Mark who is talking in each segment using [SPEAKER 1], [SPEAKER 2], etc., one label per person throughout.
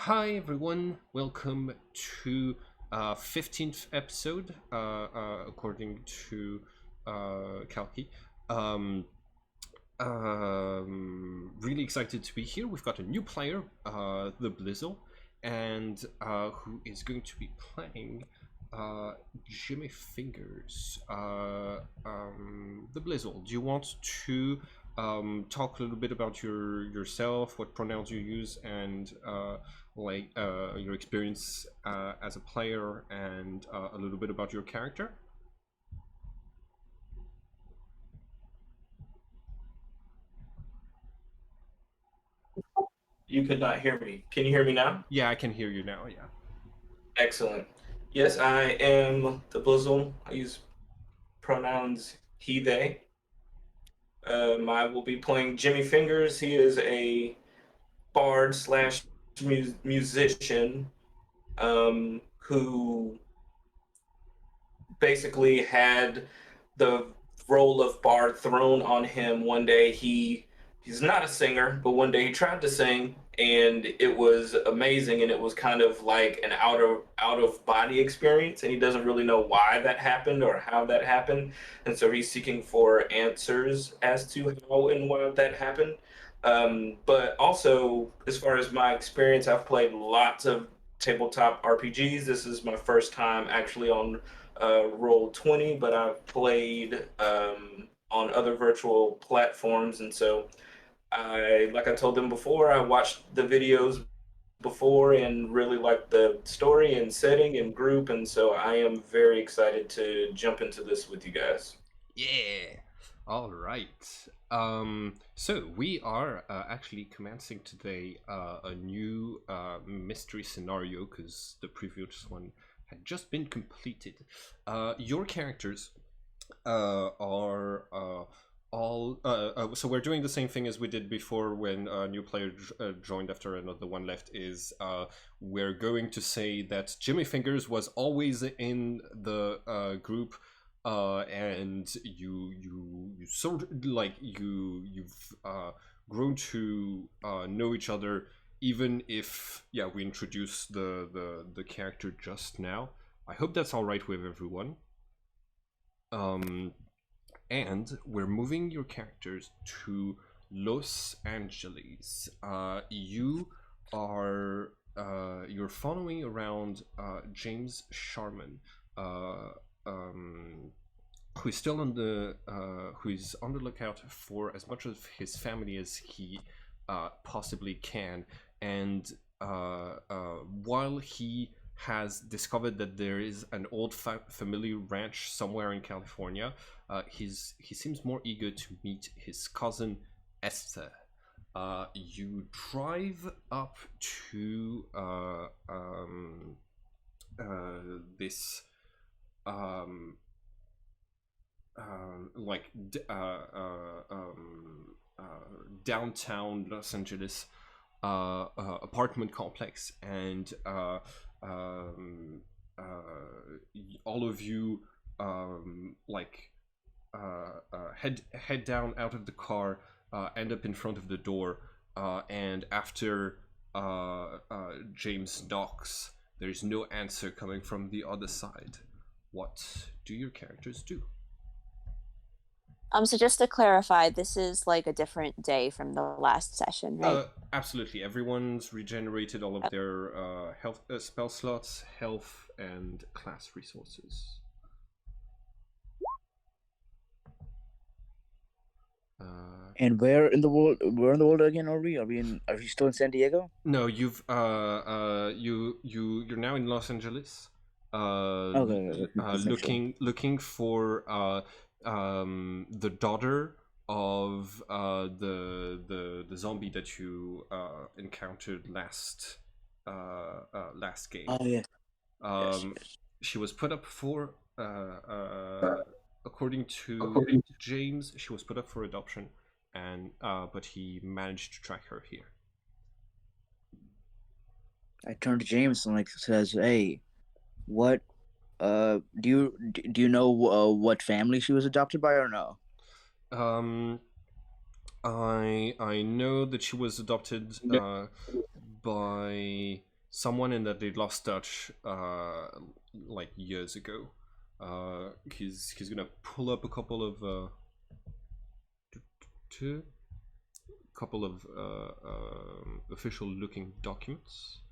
[SPEAKER 1] Hi everyone, welcome to 15th episode according to Kalki. Um, really excited to be here. We've got a new player, the Blizzle, and who is going to be playing uh, Jimmy Fingers. The Blizzle, do you want to talk a little bit about yourself, what pronouns you use, and your experience as a player, and a little bit about your character?
[SPEAKER 2] You could not hear me. Can you hear me now?
[SPEAKER 1] Yeah, I can hear you now. Yeah.
[SPEAKER 2] Excellent. Yes, I am the Blizzle. I use pronouns he, they. I will be playing Jimmy Fingers. He is a bard slash musician who basically had the role of bard thrown on him one day. He's not a singer, but one day he tried to sing and it was amazing, and it was kind of like an out of body experience, and he doesn't really know why that happened or how that happened, and so he's seeking for answers as to how and why that happened. But also, as far as my experience, I've played lots of tabletop RPGs. This is my first time actually on Roll 20, but I've played on other virtual platforms, and so like I told them before, I watched the videos before and really liked the story and setting and group, and so I am very excited to jump into this with you guys.
[SPEAKER 1] Yeah. All right. So we are actually commencing today a new mystery scenario because the previous one had just been completed. Your characters are all so we're doing the same thing as we did before when a new player joined after another one left. Is we're going to say that Jimmy Fingers was always in the group, and you sort of like you've grown to know each other, even if we introduced the character just now. I hope that's all right with everyone. um and we're moving your characters to Los Angeles. You are you're following around James Sharman, uh, um, who is still on the who is on the lookout for as much of his family as he possibly can, and while he has discovered that there is an old family ranch somewhere in California, he seems more eager to meet his cousin Esther. You drive up to this um, like downtown Los Angeles apartment complex, and all of you like head down out of the car, end up in front of the door, and after James knocks, there's no answer coming from the other side. What do your characters do?
[SPEAKER 3] So just to clarify, this is like a different day from the last session, right?
[SPEAKER 1] Absolutely. Everyone's regenerated all of their health spell slots, health, and class resources.
[SPEAKER 4] And where in the world? Where in the world again are we? Are we still in San Diego?
[SPEAKER 1] No, you're now in Los Angeles.
[SPEAKER 4] Okay.
[SPEAKER 1] Looking for the daughter of the zombie that you encountered last game.
[SPEAKER 4] Oh yes. Yes.
[SPEAKER 1] She was put up for according to James, she was put up for adoption, and but he managed to track her here.
[SPEAKER 4] I turned to James and like says, "Hey, what? Do you know what family she was adopted by or no?"
[SPEAKER 1] Um, I know that she was adopted by someone and that they lost touch like years ago. He's gonna pull up a couple of official looking documents.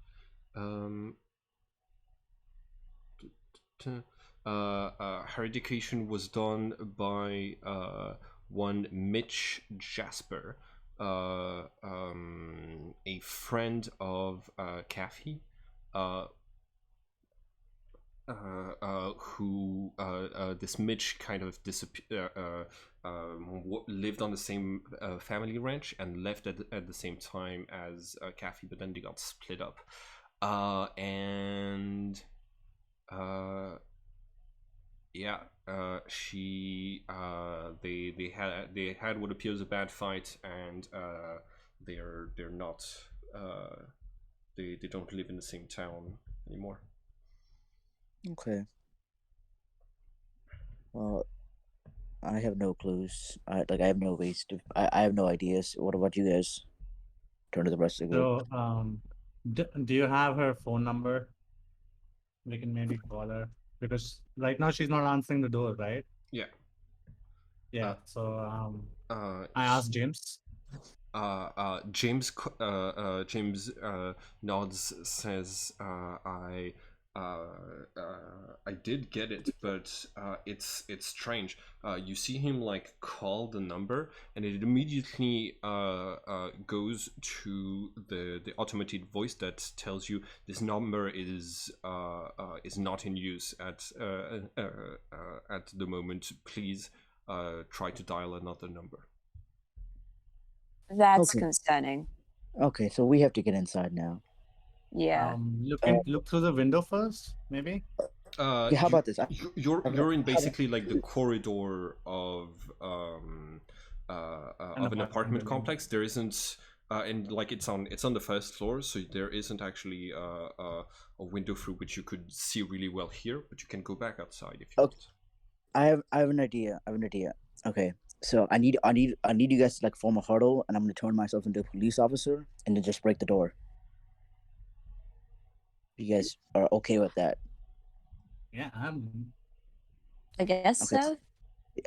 [SPEAKER 1] Her education was done by one Mitch Jasper, a friend of Kathy, who this Mitch kind of lived on the same family ranch and left at the same time as Kathy, but then they got split up. They had what appears a bad fight, and they're not they don't live in the same town anymore.
[SPEAKER 4] Okay. Well, I have no clues. I have no ways to. I have no ideas. What about you guys? Turn to the rest of the group.
[SPEAKER 5] So, do you have her phone number? We can maybe call her because right now she's not answering the door, right?
[SPEAKER 1] Yeah.
[SPEAKER 5] Yeah. So, I asked James.
[SPEAKER 1] James nods, says, I did get it, but it's strange. You see him like call the number, and it immediately goes to the automated voice that tells you this number is not in use at the moment. Please try to dial another number.
[SPEAKER 3] That's
[SPEAKER 4] Okay.
[SPEAKER 3] concerning.
[SPEAKER 4] Okay, so we have to get inside now.
[SPEAKER 3] Yeah.
[SPEAKER 5] Look through the window first, maybe.
[SPEAKER 4] Okay, how about this?
[SPEAKER 1] You're in basically like the corridor of an apartment complex. There isn't and like it's on the first floor, so there isn't actually a window through which you could see really well here, but you can go back outside if you want.
[SPEAKER 4] I have an idea. Okay, so I need you guys to like form a huddle, and I'm gonna turn myself into a police officer and then just break the door. You guys are okay with that?
[SPEAKER 5] Yeah,
[SPEAKER 3] I guess
[SPEAKER 4] Okay.
[SPEAKER 3] so.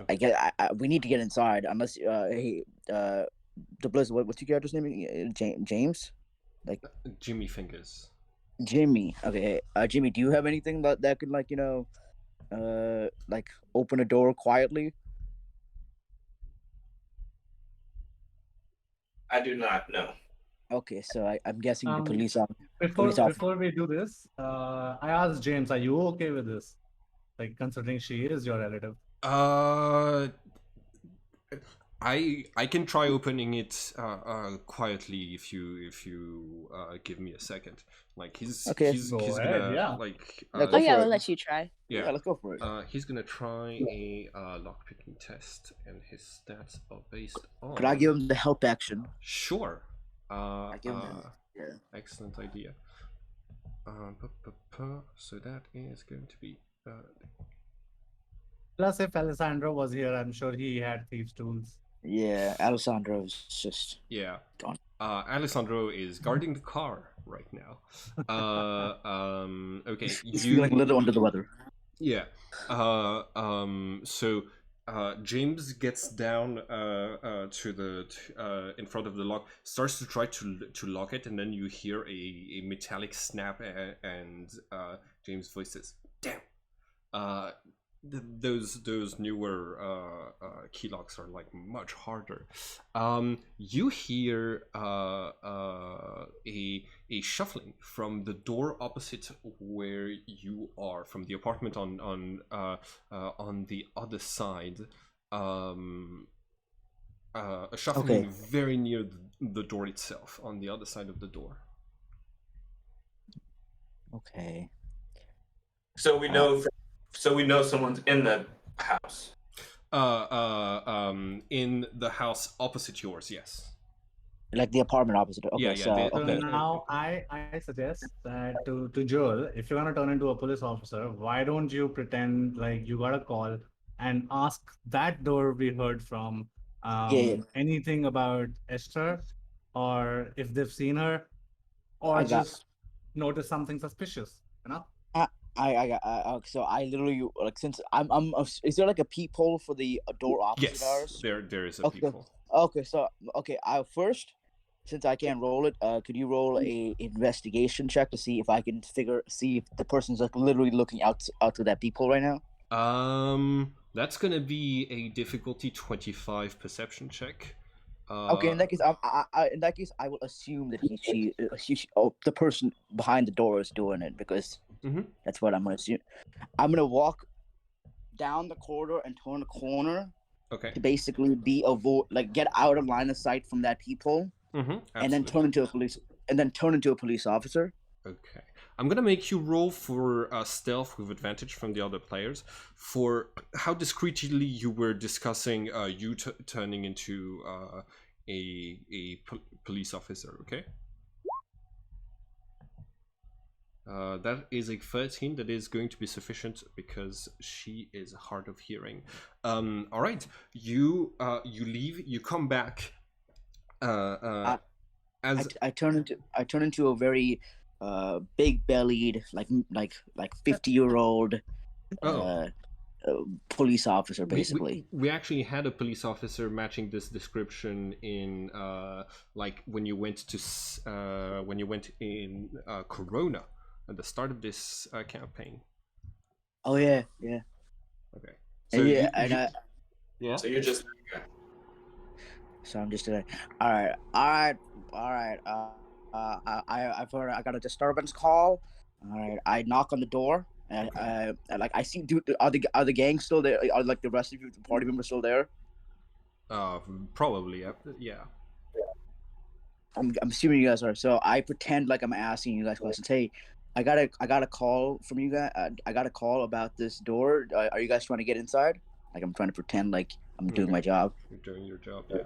[SPEAKER 4] I get. We need to get inside. Unless hey, the Blizzard. What's your character's name? James. Like
[SPEAKER 1] Jimmy Fingers.
[SPEAKER 4] Jimmy. Okay. Jimmy, do you have anything that could like like open a door quietly?
[SPEAKER 2] I do not know.
[SPEAKER 4] Okay, so I'm guessing the police
[SPEAKER 5] Before we do this, I asked James, "Are you okay with this? Like, considering she is your relative."
[SPEAKER 1] I can try opening it quietly if you give me a second. Like he's
[SPEAKER 5] Go
[SPEAKER 1] gonna
[SPEAKER 5] ahead, yeah.
[SPEAKER 1] like
[SPEAKER 3] Oh yeah, we'll let you try.
[SPEAKER 1] yeah,
[SPEAKER 4] let's go for it.
[SPEAKER 1] he's gonna try a lockpicking test, and his stats are based on.
[SPEAKER 4] Could I give him the help action?
[SPEAKER 1] Sure.
[SPEAKER 4] I give him yeah.
[SPEAKER 1] Excellent idea. So that is going to be.
[SPEAKER 5] Plus, if Alessandro was here, I'm sure he had thieves' tools.
[SPEAKER 4] Yeah, Alessandro's just gone.
[SPEAKER 1] Alessandro is guarding the car right now. Okay,
[SPEAKER 4] He's feeling a little under the weather.
[SPEAKER 1] Yeah. So James gets down to the in front of the lock, starts to try to lock it, and then you hear a metallic snap, and James' voice says, "Damn." Those newer key locks are like much harder. You hear a shuffling from the door opposite where you are, from the apartment on the other side. A shuffling very near the door itself, on the other side of the door.
[SPEAKER 4] Okay.
[SPEAKER 2] So we know. So we know someone's in the house.
[SPEAKER 1] In the house opposite yours, yes.
[SPEAKER 4] Like the apartment opposite. Okay,
[SPEAKER 1] Yeah.
[SPEAKER 5] So now I suggest that to Joel, if you're gonna turn into a police officer, why don't you pretend like you got a call and ask that door we heard from anything about Esther, or if they've seen her, or just notice something suspicious. You know.
[SPEAKER 4] So I literally like since I'm is there like a peephole for the door opposite
[SPEAKER 1] Yes,
[SPEAKER 4] ours?
[SPEAKER 1] there is a
[SPEAKER 4] Okay.
[SPEAKER 1] people.
[SPEAKER 4] Okay, so I first, since I can't roll it, could you roll a investigation check to see if I can see if the person's like literally looking out to that peephole right now?
[SPEAKER 1] That's gonna be a difficulty 25 perception check.
[SPEAKER 4] Okay, in that case, in that case, I will assume that the person behind the door is doing it because
[SPEAKER 1] Mhm.
[SPEAKER 4] that's what I'm gonna assume. I'm gonna walk down the corridor and turn the corner
[SPEAKER 1] Okay.
[SPEAKER 4] to basically get out of line of sight from that peephole, and then turn into a police officer.
[SPEAKER 1] Okay. I'm gonna make you roll for stealth with advantage from the other players for how discreetly you were discussing you turning into a police officer. Okay. That is a 13. That is going to be sufficient because she is hard of hearing. All right. You leave. You come back. As
[SPEAKER 4] I turn into a very big bellied like 50-year-old police officer basically.
[SPEAKER 1] We actually had a police officer matching this description in like when you went in Corona at the start of this campaign.
[SPEAKER 4] Oh yeah.
[SPEAKER 1] Okay.
[SPEAKER 4] So yeah,
[SPEAKER 1] yeah.
[SPEAKER 2] So you're just
[SPEAKER 4] So I'm just all right. I've heard I got a disturbance call. All right, I knock on the door, and I see. Are the gang still there? Are like the rest of you, the party members, still there?
[SPEAKER 1] Probably. Yeah.
[SPEAKER 4] I'm assuming you guys are. So I pretend like I'm asking you guys questions. Hey, I got a call from you guys. I got a call about this door. Are you guys trying to get inside? Like I'm trying to pretend like I'm doing my job.
[SPEAKER 1] You're doing your job. Yeah.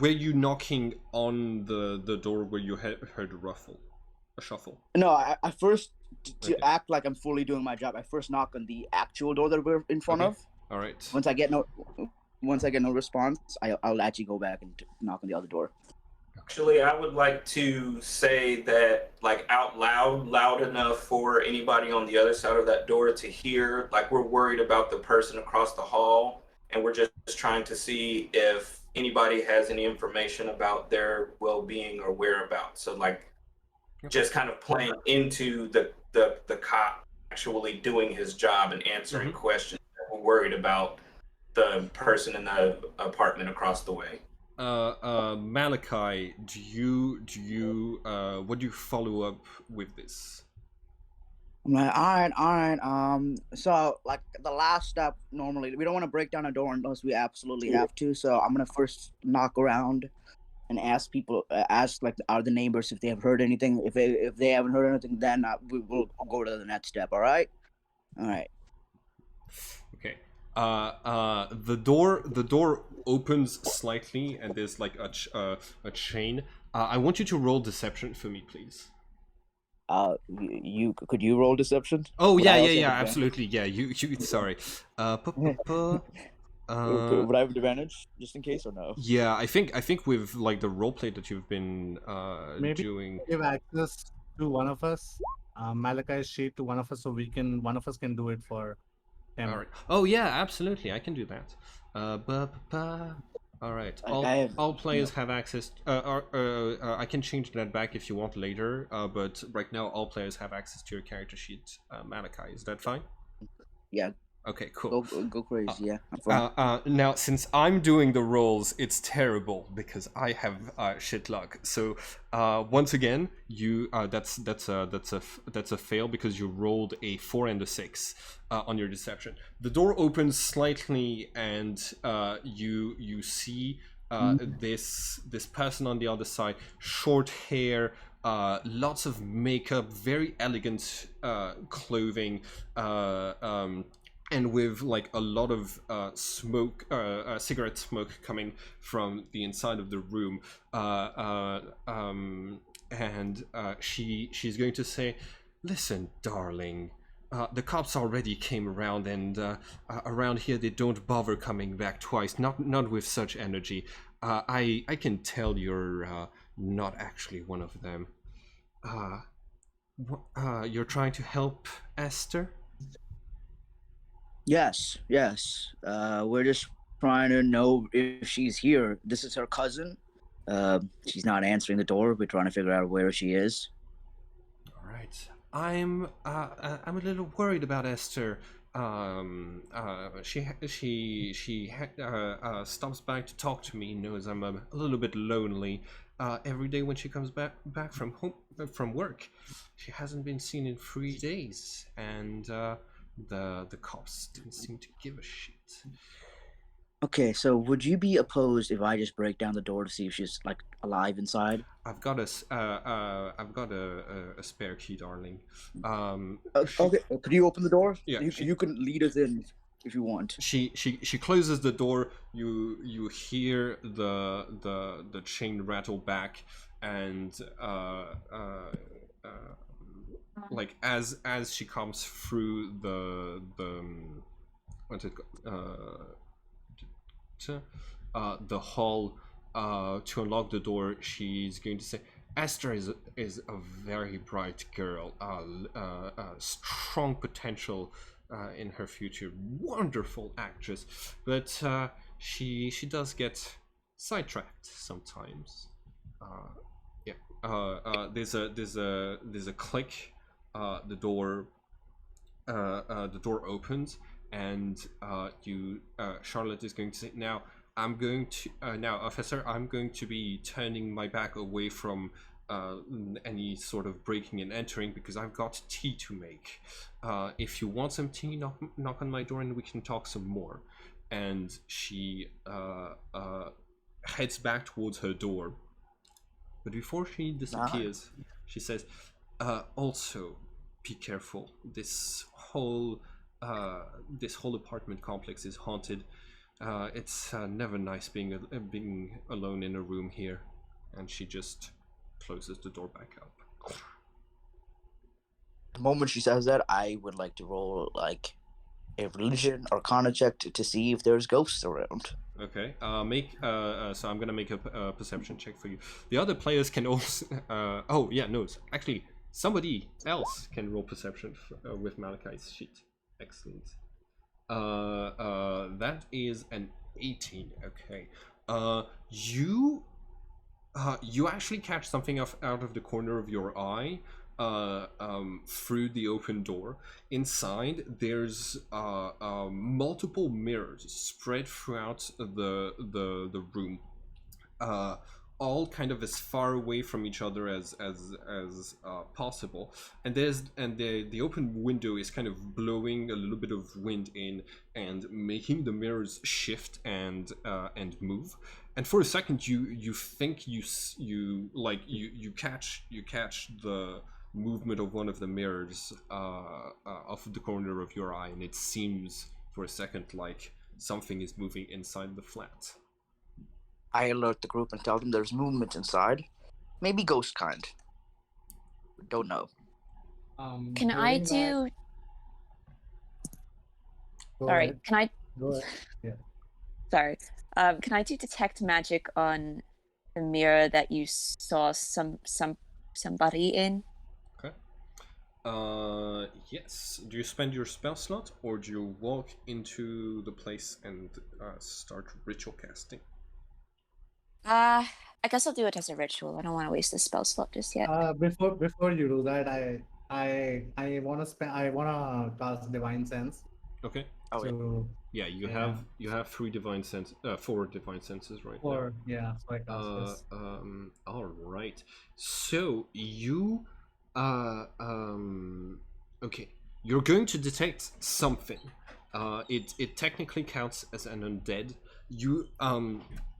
[SPEAKER 1] Were you knocking on the door where you heard a shuffle?
[SPEAKER 4] No, I first to act like I'm fully doing my job. I first knock on the actual door that we're in front of.
[SPEAKER 1] All right.
[SPEAKER 4] Once I get no response, I'll actually go back and knock on the other door.
[SPEAKER 2] Actually, I would like to say that, like, out loud enough for anybody on the other side of that door to hear. Like, we're worried about the person across the hall, and we're just trying to see if anybody has any information about their well-being or whereabouts. So, like, just kind of playing into the cop actually doing his job and answering questions. We're worried about the person in the apartment across the way.
[SPEAKER 1] Malachi, do you what do you follow up with this?
[SPEAKER 4] I'm like, all right. So like the last step, normally we don't want to break down a door unless we absolutely have to. So I'm gonna first knock around and ask people, like, are the neighbors if they have heard anything. If they haven't heard anything, then we will go to the next step. All right.
[SPEAKER 1] Okay. The door opens slightly, and there's like a chain. I want you to roll deception for me, please.
[SPEAKER 4] Could you roll deception?
[SPEAKER 1] Oh yeah, absolutely. Yeah, you sorry.
[SPEAKER 4] Would I have advantage just in case or no?
[SPEAKER 1] Yeah, I think with like the roleplay that you've been
[SPEAKER 5] Maybe
[SPEAKER 1] doing.
[SPEAKER 5] give access to one of us, Malachi's sheet to one of us, so one of us can do it for him.
[SPEAKER 1] All right. Oh yeah, absolutely. I can do that. All right. All players have access. I can change that back if you want later. But right now, all players have access to your character sheet. Malachi, is that fine?
[SPEAKER 4] Yeah.
[SPEAKER 1] Okay, cool.
[SPEAKER 4] Go crazy, yeah. I'm fine.
[SPEAKER 1] Now, since I'm doing the rolls, it's terrible because I have shit luck. So once again, you that's a fail because you rolled a 4 and a 6 on your deception. The door opens slightly, and you see this person on the other side, short hair. Lots of makeup, very elegant clothing, and with like a lot of smoke, cigarette smoke coming from the inside of the room, and she's going to say, "Listen, darling, the cops already came around, and around here they don't bother coming back twice. Not with such energy. I can tell not actually one of them. You're trying to help Esther?
[SPEAKER 4] Yes, yes. We're just trying to know if she's here. This is her cousin. She's not answering the door. We're trying to figure out where she is.
[SPEAKER 1] All right. I'm a little worried about Esther. She stops by to talk to me. Knows I'm a little bit lonely. Every day when she comes back from home from work, she hasn't been seen in 3 days, and the cops didn't seem to give a shit.
[SPEAKER 4] Okay, so would you be opposed if I just break down the door to see if she's like alive inside?
[SPEAKER 1] I've got a spare key, darling.
[SPEAKER 4] Okay, could you open the door?
[SPEAKER 1] Yeah,
[SPEAKER 4] You can lead us in if you want.
[SPEAKER 1] She closes the door. You hear the chain rattle back, and like as she comes through the what's it the hall to unlock the door, she's going to say, Esther is a very bright girl, strong potential in her future, wonderful actress, but she does get sidetracked sometimes. Yeah. There's a click. The door opens, and Charlotte is going to say, now officer, I'm going to be turning my back away from any sort of breaking and entering, because I've got tea to make. If you want some tea, knock on my door and we can talk some more. And she heads back towards her door, but before she disappears, she says, also be careful. This whole apartment complex is haunted. It's never nice being alone in a room here. And she just closes the door back up.
[SPEAKER 4] The moment she says that, I would like to roll like a religion arcana check to see if there's ghosts around.
[SPEAKER 1] Okay. So I'm gonna make a perception check for you. The other players can also. Oh yeah, no. Actually, somebody else can roll perception with Malachi's sheet. Excellent. That is an 18. Okay. You actually catch something out of the corner of your eye, through the open door. Inside, there's multiple mirrors spread throughout the room. All kind of as far away from each other as possible, and the open window is kind of blowing a little bit of wind in and making the mirrors shift and move. And for a second, you think you catch the movement of one of the mirrors off the corner of your eye, and it seems for a second like something is moving inside the flat.
[SPEAKER 4] I alert the group and tell them there's movement inside. Maybe ghost kind. Don't know.
[SPEAKER 3] Can I
[SPEAKER 5] during that-
[SPEAKER 3] do?
[SPEAKER 5] Go
[SPEAKER 3] Sorry.
[SPEAKER 5] ahead.
[SPEAKER 3] Can I?
[SPEAKER 5] Go ahead. Yeah.
[SPEAKER 3] Sorry. Can I do detect magic on the mirror that you saw somebody in?
[SPEAKER 1] Okay. Yes. Do you spend your spell slot, or do you walk into the place and start ritual casting?
[SPEAKER 3] I guess I'll do it as a ritual. I don't want to waste the spell slot just yet.
[SPEAKER 5] Before you do that, I wanna cast divine sense.
[SPEAKER 1] Okay.
[SPEAKER 4] Oh,
[SPEAKER 1] Yeah,
[SPEAKER 4] yeah.
[SPEAKER 1] you have 4 divine senses right now.
[SPEAKER 5] Or yeah, so I cast this.
[SPEAKER 1] All right. So you okay, you're going to detect something. It technically counts as an undead. You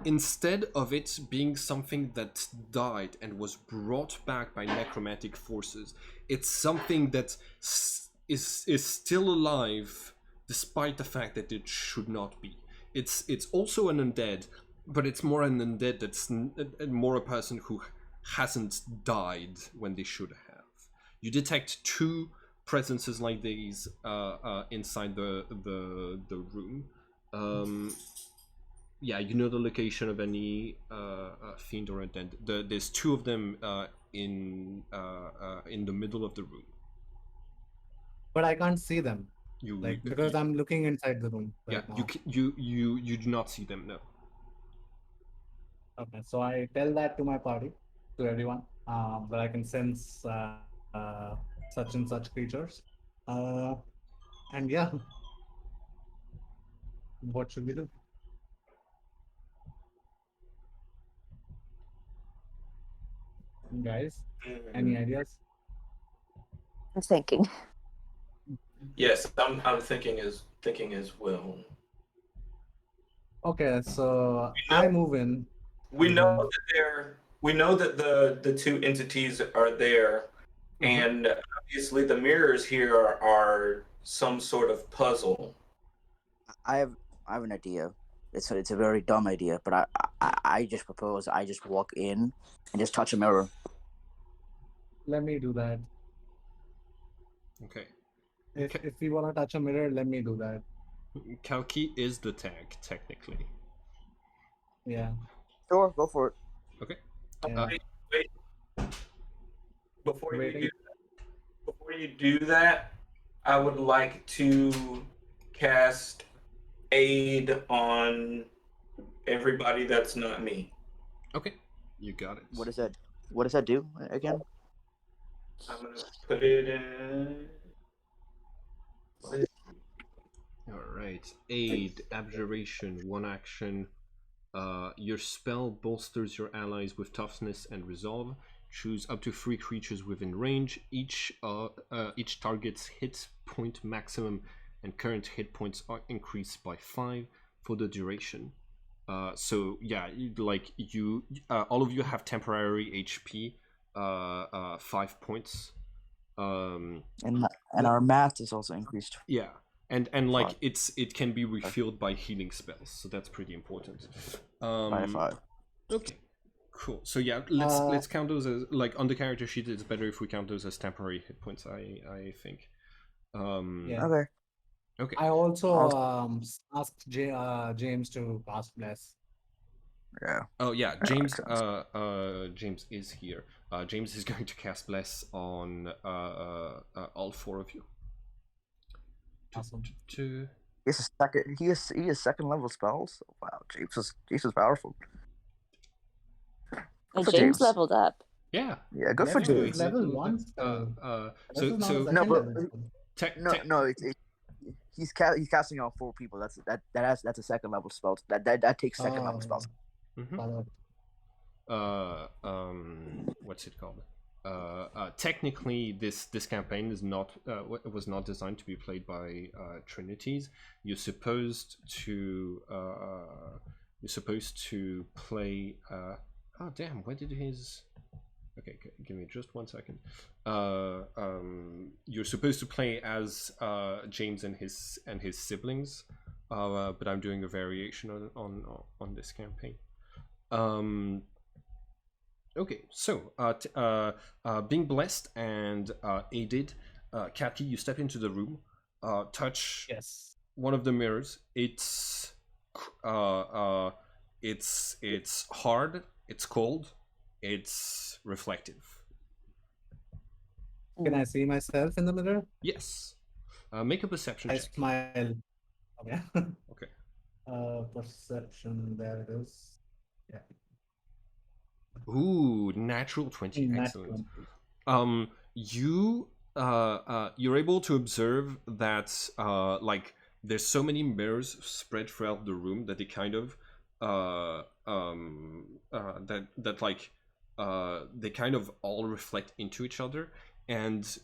[SPEAKER 1] instead of it being something that died and was brought back by necromantic forces, it's something that is still alive despite the fact that it should not be. It's also an undead, but it's more an undead that's more a person who hasn't died when they should have. You detect 2 presences like these inside the room. yeah, you know the location of any fiend or undead. There's two of them in the middle of the room.
[SPEAKER 5] But I can't see them,
[SPEAKER 1] You,
[SPEAKER 5] because I'm looking inside the room
[SPEAKER 1] yeah,
[SPEAKER 5] right now.
[SPEAKER 1] you do not see them. No.
[SPEAKER 5] Okay, so I tell that to my party, to everyone, that I can sense such and such creatures. Uh, and yeah, what should we do? Guys, any ideas?
[SPEAKER 3] I'm thinking.
[SPEAKER 2] Yes, I'm thinking as well.
[SPEAKER 5] Okay, so
[SPEAKER 2] We
[SPEAKER 5] I
[SPEAKER 2] know
[SPEAKER 5] move in.
[SPEAKER 2] we know
[SPEAKER 5] Mhm.
[SPEAKER 2] that we know that the two entities are there,
[SPEAKER 5] Mhm.
[SPEAKER 2] and obviously the mirrors here are some sort of puzzle.
[SPEAKER 4] I have an idea. It's a very dumb idea, but I just propose I just walk in and just touch a mirror.
[SPEAKER 5] Let me do that.
[SPEAKER 1] Okay.
[SPEAKER 5] If we want to touch a mirror, let me do that.
[SPEAKER 1] Kalki is the tag technically.
[SPEAKER 5] Yeah.
[SPEAKER 4] Sure, go for it.
[SPEAKER 1] Okay.
[SPEAKER 5] Yeah.
[SPEAKER 2] Wait, before you
[SPEAKER 5] Waiting.
[SPEAKER 2] do before you do that, I would like to cast aid on everybody that's not me.
[SPEAKER 1] Okay. You got it.
[SPEAKER 4] What does that? What does that do again?
[SPEAKER 2] I'm gonna put it in.
[SPEAKER 1] All right. Aid, abjuration, one action. Your spell bolsters your allies with toughness and resolve. Choose up to 3 creatures within range. Each target's hit point maximum and current hit points are increased by 5 for the duration. So yeah, all of you have temporary HP, 5 points.
[SPEAKER 4] And our math is also increased
[SPEAKER 1] Yeah, and like
[SPEAKER 4] Five.
[SPEAKER 1] it can be refilled by healing spells, so that's pretty important.
[SPEAKER 4] by 5.
[SPEAKER 1] Okay, cool. So yeah,
[SPEAKER 5] Uh,
[SPEAKER 1] let's count those as like on the character sheet. It's better if we count those as temporary hit points. I think.
[SPEAKER 5] Yeah.
[SPEAKER 4] Okay.
[SPEAKER 1] Okay.
[SPEAKER 5] I also
[SPEAKER 4] I'll-
[SPEAKER 5] asked James to cast bless.
[SPEAKER 4] Yeah.
[SPEAKER 1] Oh yeah,
[SPEAKER 4] That makes
[SPEAKER 1] James.
[SPEAKER 4] sense.
[SPEAKER 1] James is here. James is going to cast bless on all 4 of you.
[SPEAKER 5] Awesome.
[SPEAKER 1] Two.
[SPEAKER 4] He has a second. He has second level spells. Wow, James is powerful.
[SPEAKER 3] Oh,
[SPEAKER 4] for
[SPEAKER 3] James
[SPEAKER 4] James.
[SPEAKER 3] leveled up.
[SPEAKER 1] Yeah.
[SPEAKER 4] Yeah, good for
[SPEAKER 5] Bless
[SPEAKER 1] Doing
[SPEAKER 5] is
[SPEAKER 4] James.
[SPEAKER 5] level
[SPEAKER 1] little
[SPEAKER 5] 1
[SPEAKER 1] bit.
[SPEAKER 5] spell. This
[SPEAKER 1] So
[SPEAKER 5] is not a
[SPEAKER 1] so
[SPEAKER 5] second
[SPEAKER 4] No, but
[SPEAKER 5] level spell.
[SPEAKER 4] no. He's casting on 4 people. That's a second level spell. That takes second level spells.
[SPEAKER 1] Mhm.
[SPEAKER 5] Follow.
[SPEAKER 1] What's it called? Technically, this campaign is not was not designed to be played by Trinities. You're supposed to play. Oh damn! Where did his? Okay, give me just 1 second. You're supposed to play as James and his siblings, but I'm doing a variation on this campaign. Okay, so being blessed and aided, Kathy, you step into the room, touch
[SPEAKER 5] Yes.
[SPEAKER 1] one of the mirrors. It's hard, it's cold, it's reflective.
[SPEAKER 5] Can I see myself in the mirror?
[SPEAKER 1] Yes. Make a perception
[SPEAKER 5] I
[SPEAKER 1] check.
[SPEAKER 5] smile. Okay.
[SPEAKER 1] Okay.
[SPEAKER 5] Perception. There it is. Yeah.
[SPEAKER 1] Ooh, natural 20.
[SPEAKER 5] Nat
[SPEAKER 1] Excellent.
[SPEAKER 5] 20.
[SPEAKER 1] You're able to observe that like there's so many mirrors spread throughout the room that they kind of they kind of all reflect into each other, and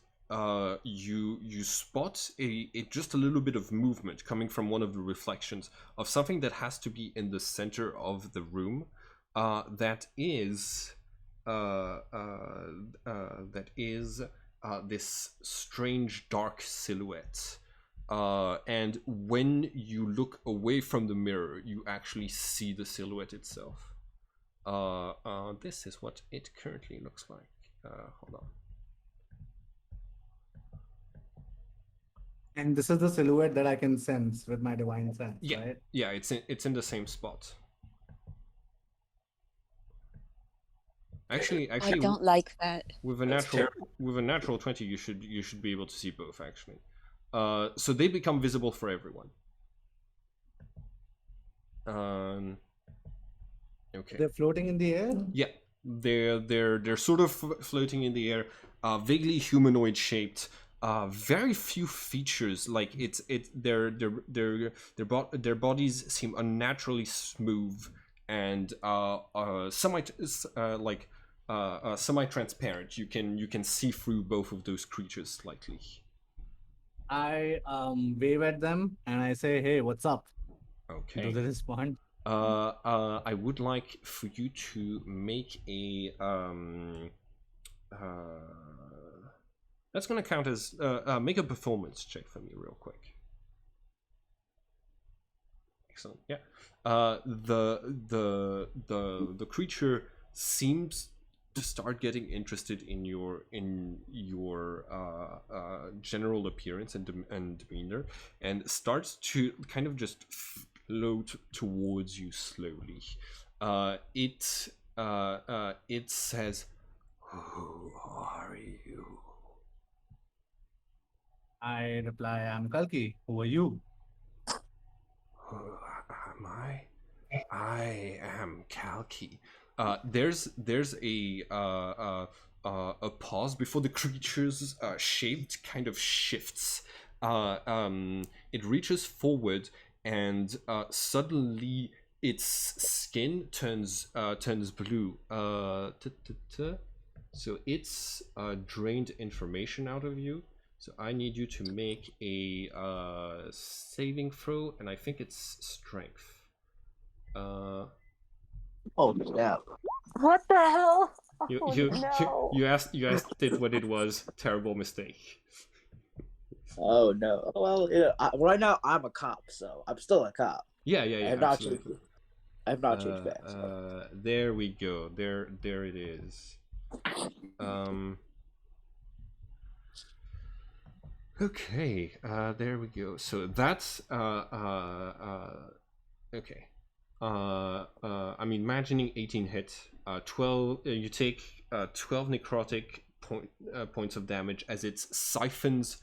[SPEAKER 1] you spot a just a little bit of movement coming from one of the reflections of something that has to be in the center of the room, that is this strange dark silhouette. And when you look away from the mirror, you actually see the silhouette itself. This is what it currently looks like. Hold on.
[SPEAKER 5] And this is the silhouette that I can sense with my divine sense,
[SPEAKER 1] Yeah,
[SPEAKER 5] right?
[SPEAKER 1] yeah, it's in the same spot. Actually,
[SPEAKER 3] I don't like that.
[SPEAKER 1] with a
[SPEAKER 2] That's
[SPEAKER 1] natural 20, you should be able to see both actually. So they become visible for everyone. Okay.
[SPEAKER 5] They're floating in the air.
[SPEAKER 1] Yeah, they're sort of floating in the air, vaguely humanoid shaped. Very few features. Like their bodies seem unnaturally smooth and semi-transparent. You can see through both of those creatures slightly.
[SPEAKER 5] I wave at them and I say, "Hey, what's up?"
[SPEAKER 1] Okay.
[SPEAKER 5] Do they respond?
[SPEAKER 1] I would like for you to make a that's gonna count as make a performance check for me real quick. Excellent. Yeah. The creature seems to start getting interested in your general appearance and demeanor, and starts to kind of just float towards you slowly. It says, "Who are you?"
[SPEAKER 5] I reply, "I'm Kalki. Who are you?"
[SPEAKER 1] Who am I? I am Kalki. There's a pause before the creature's shape kind of shifts. It reaches forward, and suddenly its skin turns blue. So it's drained information out of you. So I need you to make a saving throw, and I think it's strength.
[SPEAKER 4] Oh yeah.
[SPEAKER 3] What the hell?
[SPEAKER 1] You
[SPEAKER 3] Oh,
[SPEAKER 1] you
[SPEAKER 3] no.
[SPEAKER 1] you asked it what it was. Terrible mistake.
[SPEAKER 4] Oh no. Well, right now I'm a cop, so I'm still a cop.
[SPEAKER 1] Yeah,
[SPEAKER 4] I have not changed.
[SPEAKER 1] absolutely.
[SPEAKER 4] I have not changed back. So.
[SPEAKER 1] There we go. There it is. Okay. There we go. So that's okay. I'm imagining 18 hit. 12. You take 12 necrotic points of damage as it siphons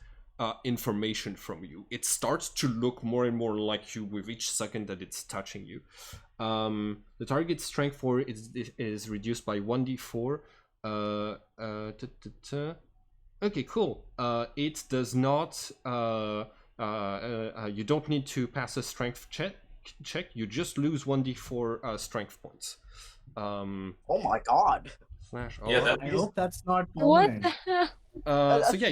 [SPEAKER 1] information from you. It starts to look more and more like you with each second that it's touching you. The target's strength for it is reduced by 1d4. Okay, cool. It does not. You don't need to pass a strength check. You just lose 1d4 strength points.
[SPEAKER 4] Oh my god.
[SPEAKER 1] Slash
[SPEAKER 2] Yeah,
[SPEAKER 1] R.
[SPEAKER 5] I hope that's not
[SPEAKER 3] What
[SPEAKER 5] permanent.
[SPEAKER 3] the hell?
[SPEAKER 1] So yeah,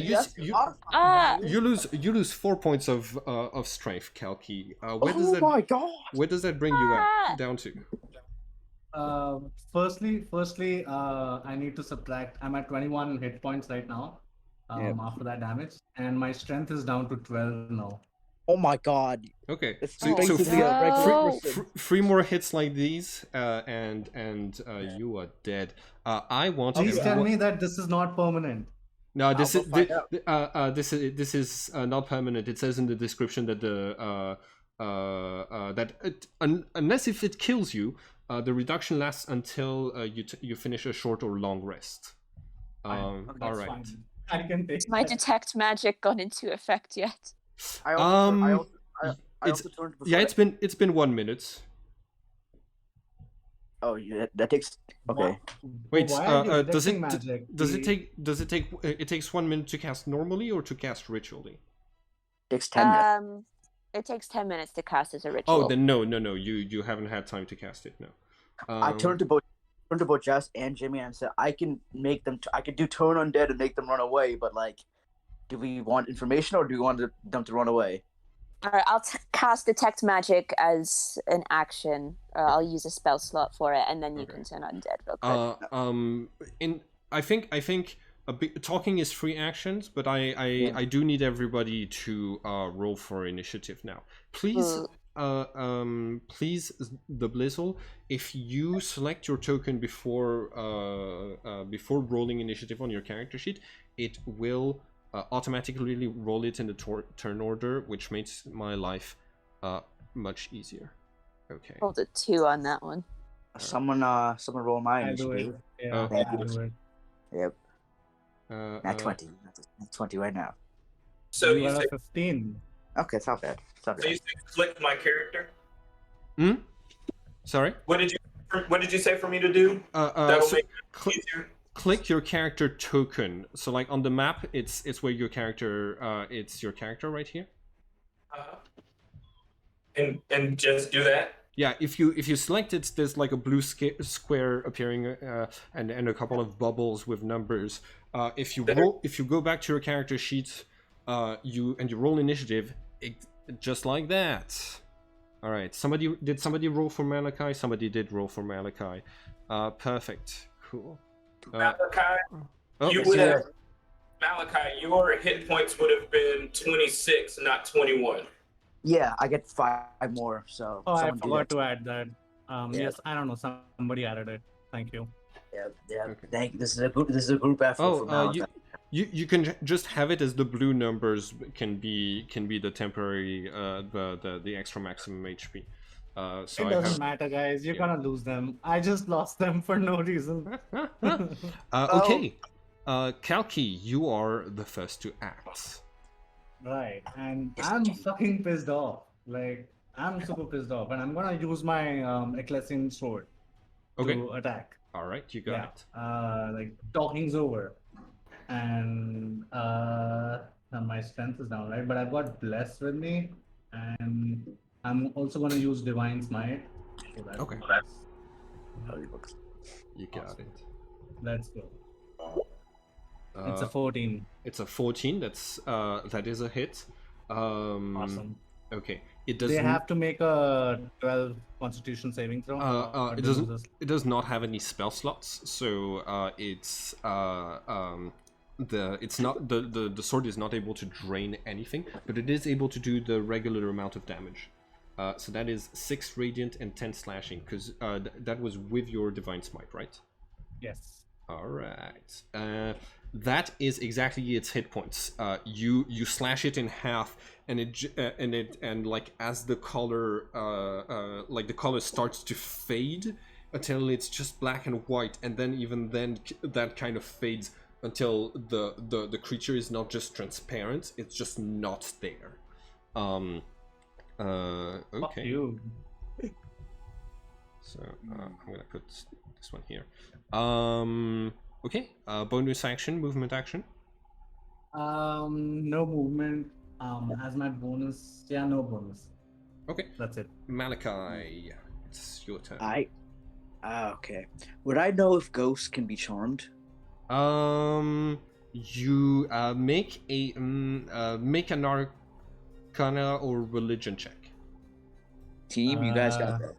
[SPEAKER 1] you lose 4 points of strength, Kalki.
[SPEAKER 4] My god.
[SPEAKER 1] Where does that bring you down to?
[SPEAKER 5] Firstly, I need to subtract. I'm at 21 hit points right now. After that damage, and my strength is down to 12 now.
[SPEAKER 4] Oh my god.
[SPEAKER 1] Okay,
[SPEAKER 4] It's
[SPEAKER 1] so
[SPEAKER 4] basically a regular person.
[SPEAKER 1] three more hits like these, and you are dead. I want.
[SPEAKER 5] Please tell me that this is not permanent.
[SPEAKER 1] No, this
[SPEAKER 4] I'll
[SPEAKER 1] is
[SPEAKER 4] go find out.
[SPEAKER 1] this is not permanent. It says in the description that unless if it kills you, the reduction lasts until you finish a short or long rest.
[SPEAKER 5] Fine.
[SPEAKER 1] All
[SPEAKER 5] That's
[SPEAKER 1] right.
[SPEAKER 5] fine. I can take
[SPEAKER 3] My
[SPEAKER 5] that.
[SPEAKER 3] detect magic gone into effect yet?
[SPEAKER 4] I also
[SPEAKER 1] it's
[SPEAKER 4] turned before.
[SPEAKER 1] yeah. It's been 1 minute.
[SPEAKER 4] Oh, yeah, that takes. Okay.
[SPEAKER 1] Wait,
[SPEAKER 5] Why are you
[SPEAKER 1] does it
[SPEAKER 5] detecting magic?
[SPEAKER 1] it takes 1 minute to cast normally or to cast ritually?
[SPEAKER 4] Takes 10 minutes.
[SPEAKER 3] It takes 10 minutes to cast as a ritual.
[SPEAKER 1] Oh, then no. You haven't had time to cast it. No.
[SPEAKER 4] I turned to both Jess and Jimmy and said, I can make them. I could do turn undead and make them run away, but like, do we want information or do we want them to run away?
[SPEAKER 3] All right, I'll cast detect magic as an action. I'll use a spell slot for it, and then you can turn undead real quick.
[SPEAKER 1] I think talking is 3 actions, but I do need everybody to roll for initiative now. Please, please, the Blizzle, if you select your token before rolling initiative on your character sheet, it will automatically roll it in the turn order, which makes my life much easier. Okay.
[SPEAKER 3] Rolled a 2 on that one.
[SPEAKER 4] Someone roll my
[SPEAKER 5] I'll do
[SPEAKER 4] initiative.
[SPEAKER 5] it. Yeah,
[SPEAKER 4] Thank
[SPEAKER 5] I
[SPEAKER 4] you.
[SPEAKER 5] do it.
[SPEAKER 4] Yep.
[SPEAKER 1] Uh,
[SPEAKER 4] Not 20. Not 20 right now.
[SPEAKER 2] So
[SPEAKER 5] You
[SPEAKER 2] you
[SPEAKER 5] got
[SPEAKER 2] say,
[SPEAKER 5] a 15.
[SPEAKER 4] Okay, it's not bad. It's not
[SPEAKER 2] so you
[SPEAKER 4] bad.
[SPEAKER 2] say click my character?
[SPEAKER 1] Hmm? Sorry?
[SPEAKER 2] What did you say for me to do? That'll
[SPEAKER 1] So
[SPEAKER 2] make
[SPEAKER 1] cl-
[SPEAKER 2] it easier.
[SPEAKER 1] click your character token. So like on the map, it's where your character, it's your character right here.
[SPEAKER 2] Uh-huh. And just do that.
[SPEAKER 1] Yeah, if you select it, there's like a blue square appearing, and a couple of bubbles with numbers. If you go back to your character sheet, you roll initiative, just like that. All right. Did somebody roll for Malachi? Somebody did roll for Malachi. Perfect. Cool.
[SPEAKER 2] Malachi,
[SPEAKER 1] Oh,
[SPEAKER 2] you would have Malachi. Your hit points would have been 26, not 21.
[SPEAKER 4] Yeah, I get 5 more. So
[SPEAKER 5] Oh, I
[SPEAKER 4] someone do
[SPEAKER 5] forgot
[SPEAKER 4] that.
[SPEAKER 5] to add that.
[SPEAKER 4] Yeah.
[SPEAKER 5] Yes, I don't know. Somebody added it. Thank you.
[SPEAKER 4] Yeah.
[SPEAKER 1] Okay.
[SPEAKER 4] Thank you. This is a group effort.
[SPEAKER 1] Oh,
[SPEAKER 4] from Malachi.
[SPEAKER 1] you can just have it as the blue numbers can be the temporary the extra maximum HP. So
[SPEAKER 5] It doesn't matter, guys. You're gonna lose them. I just lost them for no reason.
[SPEAKER 1] Okay. Kalki, you are the first to act.
[SPEAKER 5] Right, and I'm fucking pissed off. Like, I'm super pissed off, and I'm gonna use my Ecclesian sword to attack.
[SPEAKER 1] All right, you got it.
[SPEAKER 5] Like talking's over, and my strength is down, right? But I've got bless with me, and I'm also gonna use divine smite. So that's
[SPEAKER 1] Okay. You got
[SPEAKER 5] Awesome.
[SPEAKER 1] it.
[SPEAKER 5] Let's go. It's a 14.
[SPEAKER 1] It's a 14. That is a hit.
[SPEAKER 5] Awesome.
[SPEAKER 1] Okay. It does.
[SPEAKER 5] They have to make a 12 Constitution saving throw. or
[SPEAKER 1] It
[SPEAKER 5] do
[SPEAKER 1] doesn't.
[SPEAKER 5] this?
[SPEAKER 1] It does not have any spell slots, so it's not the sword is not able to drain anything, but it is able to do the regular amount of damage. So that is 6 radiant and 10 slashing, because that was with your divine smite, right?
[SPEAKER 5] Yes.
[SPEAKER 1] All right. That is exactly its hit points. You slash it in half, and like as the color the color starts to fade until it's just black and white, and then even then that kind of fades until the creature is not just transparent; it's just not there.
[SPEAKER 5] Fuck
[SPEAKER 1] Okay.
[SPEAKER 5] you.
[SPEAKER 1] So I'm gonna put this one here. Okay. Bonus action, movement action.
[SPEAKER 5] No movement. As my bonus, yeah, no bonus.
[SPEAKER 1] Okay.
[SPEAKER 5] That's it.
[SPEAKER 1] Malachi, it's your turn.
[SPEAKER 4] Okay. Would I know if ghosts can be charmed?
[SPEAKER 1] You make an Arcana or Religion check.
[SPEAKER 4] Team, you guys got that.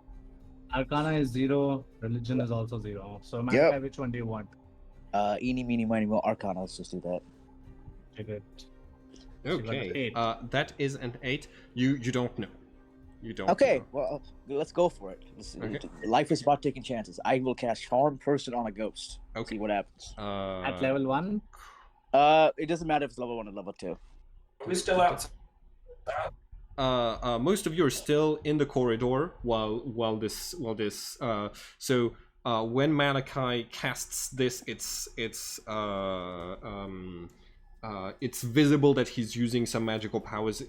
[SPEAKER 5] Arcana is 0. Religion is also 0. So, Malachi,
[SPEAKER 4] Yep.
[SPEAKER 5] which one do you want?
[SPEAKER 4] Eeny, meeny, miny, mo, Arcana. Let's just do that.
[SPEAKER 5] Check it.
[SPEAKER 1] Okay.
[SPEAKER 5] 8.
[SPEAKER 1] That is an 8. You don't know. You don't.
[SPEAKER 4] Okay,
[SPEAKER 1] know.
[SPEAKER 4] well, let's go for it.
[SPEAKER 1] Okay.
[SPEAKER 4] Life is about taking chances. I will cast Charm Person on a ghost.
[SPEAKER 1] Okay.
[SPEAKER 4] See what happens.
[SPEAKER 5] At level 1?
[SPEAKER 4] It doesn't matter if it's level 1 or level 2.
[SPEAKER 2] Are we still out?
[SPEAKER 1] Most of you are still in the corridor while this so when Malachi casts this, it's visible that he's using some magical powers.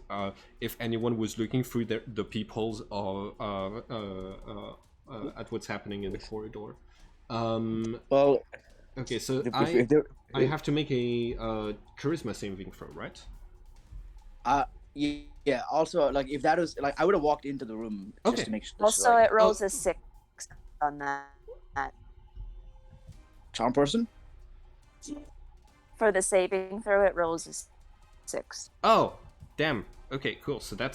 [SPEAKER 1] If anyone was looking through the peepholes at what's happening in the corridor.
[SPEAKER 4] Well,
[SPEAKER 1] okay, so I have to make a charisma saving throw, right?
[SPEAKER 4] Yeah. Also, like if that was like, I would have walked into the room just
[SPEAKER 1] Okay.
[SPEAKER 4] to make sure.
[SPEAKER 3] Also, it rolls a 6 on that.
[SPEAKER 4] Charm Person.
[SPEAKER 3] For the saving throw, it rolls a 6.
[SPEAKER 1] Oh, damn. Okay, cool. So that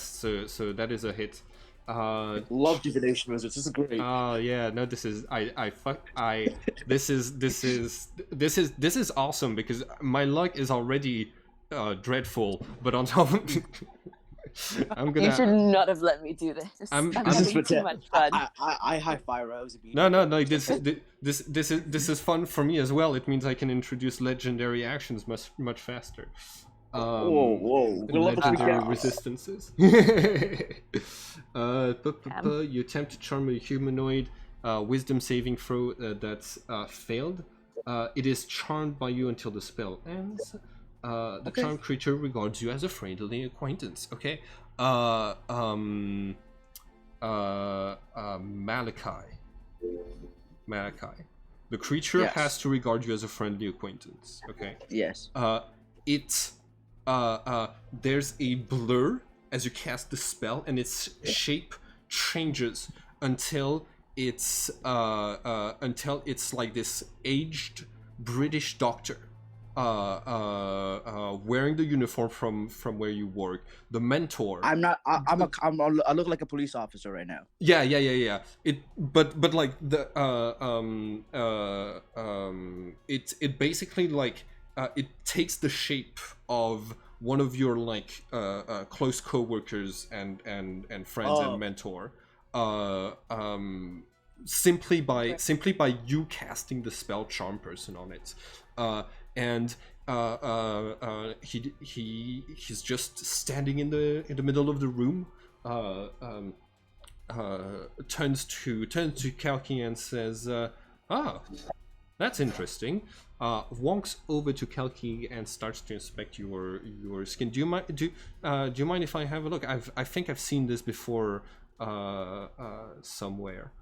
[SPEAKER 1] is a hit.
[SPEAKER 4] Love divination wizards. This is great.
[SPEAKER 1] Yeah, no, this is this is awesome because my luck is already dreadful, but on top of I'm gonna.
[SPEAKER 3] You should not have let me do this. I'm having too much fun.
[SPEAKER 4] I high five Rose.
[SPEAKER 1] No. This is fun for me as well. It means I can introduce legendary actions much faster.
[SPEAKER 4] Whoa!
[SPEAKER 1] Legendary resistances. You attempt to charm a humanoid. wisdom saving throw that's failed. It is charmed by you until the spell ends. The charmed creature regards you as a friendly acquaintance. Okay. Malachi. The creature has to regard you as a friendly acquaintance. Okay.
[SPEAKER 4] Yes.
[SPEAKER 1] There's a blur as you cast the spell, and its shape changes until it's like this aged British doctor wearing the uniform from where you work. The mentor.
[SPEAKER 4] I look like a police officer right now.
[SPEAKER 1] Yeah. But like the it basically like it takes the shape of one of your like close co-workers and friends and mentor. Simply by you casting the spell charm person on it, he's just standing in the middle of the room, turns to Kalki and says, that's interesting. Walks over to Kalki and starts to inspect your skin. Do you mind if I have a look? I think I've seen this before somewhere.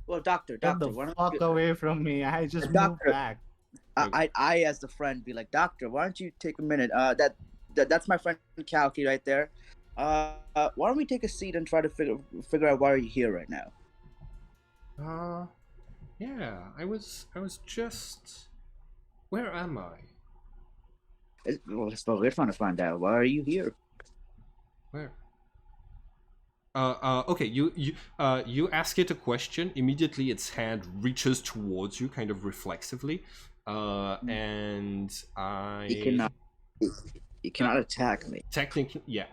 [SPEAKER 4] Well, doctor,
[SPEAKER 5] Get the fuck away from me! I just moved back.
[SPEAKER 4] I as the friend be like, doctor, why don't you take a minute? That's my friend Kalki right there. Why don't we take a seat and try to figure out why are you here right now?
[SPEAKER 1] Yeah, I was just. Where am I?
[SPEAKER 4] Well, that's what we're trying to find out. Why are you here?
[SPEAKER 1] Where? Okay, you ask it a question. Immediately, its hand reaches towards you, kind of reflexively, and
[SPEAKER 4] You cannot attack me.
[SPEAKER 1] Technically, yeah.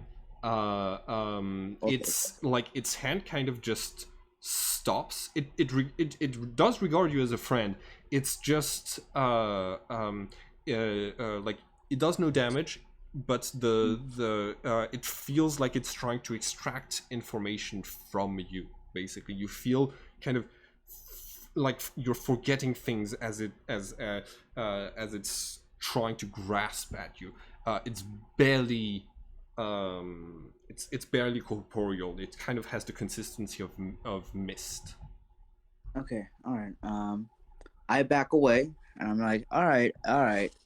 [SPEAKER 1] It's like its hand kind of just stops. It does regard you as a friend. It's just like it does no damage, but it feels like it's trying to extract information from you. Basically, you feel kind of like you're forgetting things as it's trying to grasp at you. It's barely it's barely corporeal. It kind of has the consistency of mist.
[SPEAKER 4] Okay, all right. I back away and I'm like, all right.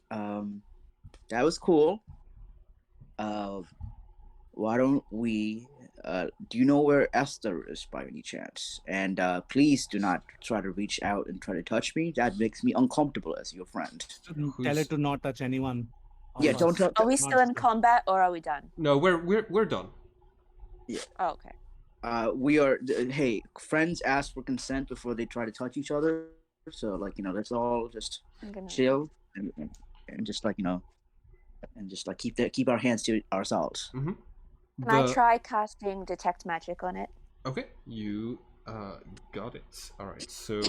[SPEAKER 4] That was cool. Why don't we? Do you know where Esther is by any chance? And please do not try to reach out and try to touch me. That makes me uncomfortable as your friend.
[SPEAKER 5] Tell her to not touch anyone.
[SPEAKER 4] Yeah, don't touch.
[SPEAKER 3] Are we still in combat or are we done?
[SPEAKER 1] No, we're done.
[SPEAKER 4] Yeah.
[SPEAKER 3] Oh, okay.
[SPEAKER 4] We are. Hey, friends ask for consent before they try to touch each other. So let's all just chill and just keep our hands to ourselves.
[SPEAKER 1] Mm-hmm.
[SPEAKER 3] Can I try casting detect magic on it?
[SPEAKER 1] Okay, you got it. All right. So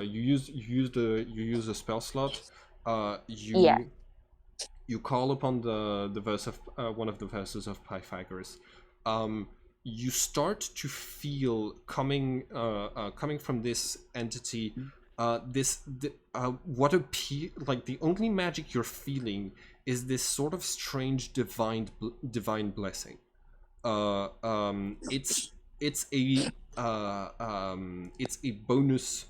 [SPEAKER 1] you use a spell slot. You call upon the verse of one of the verses of Pythagoras. You start to feel coming from this entity. What appear like the only magic you're feeling is this sort of strange divine blessing. It's a bonus.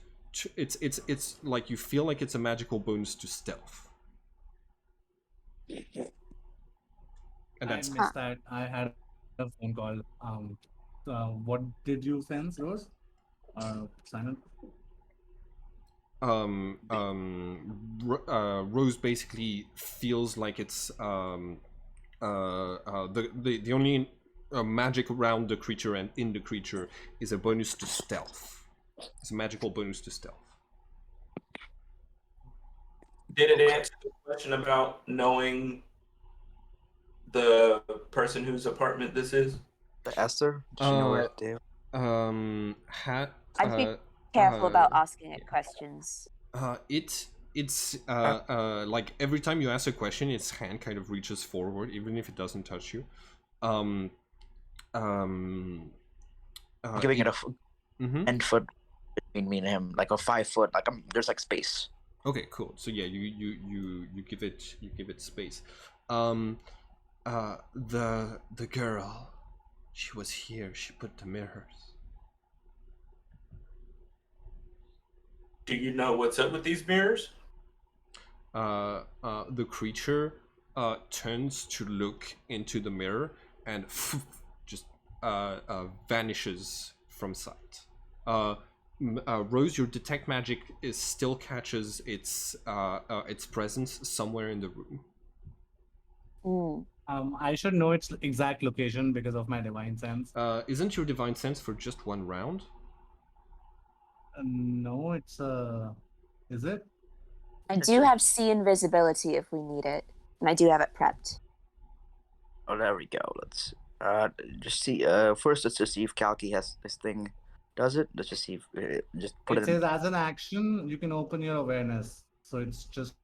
[SPEAKER 1] It's like you feel like it's a magical bonus to stealth. And
[SPEAKER 5] I missed that. I had a phone call. What did you sense, Rose? Simon?
[SPEAKER 1] Rose basically feels like it's the only magic around the creature and in the creature is a bonus to stealth. It's a magical bonus to stealth.
[SPEAKER 2] Did it answer the question about knowing the person whose apartment this is?
[SPEAKER 6] Esther? Did you know where it did?
[SPEAKER 3] I'd be careful about asking it questions.
[SPEAKER 1] It's like every time you ask a question, its hand kind of reaches forward, even if it doesn't touch you.
[SPEAKER 4] giving it a 10-foot between me and him, like a 5-foot. Like there's like space.
[SPEAKER 1] Okay, cool. So yeah, you give it space. The girl, she was here. She put the mirrors.
[SPEAKER 2] Do you know what's up with these mirrors?
[SPEAKER 1] The creature turns to look into the mirror and just vanishes from sight. Rose, your detect magic still catches its presence somewhere in the room.
[SPEAKER 5] I should know its exact location because of my divine sense.
[SPEAKER 1] Isn't your divine sense for just one round?
[SPEAKER 5] No, it's is it?
[SPEAKER 3] I do have see invisibility if we need it, and I do have it prepped.
[SPEAKER 4] Oh, there we go. Let's just see. First, let's just see if Kalki has this thing. Does it? Let's just see if just put it.
[SPEAKER 5] It says as an action, you can open your awareness. So it's just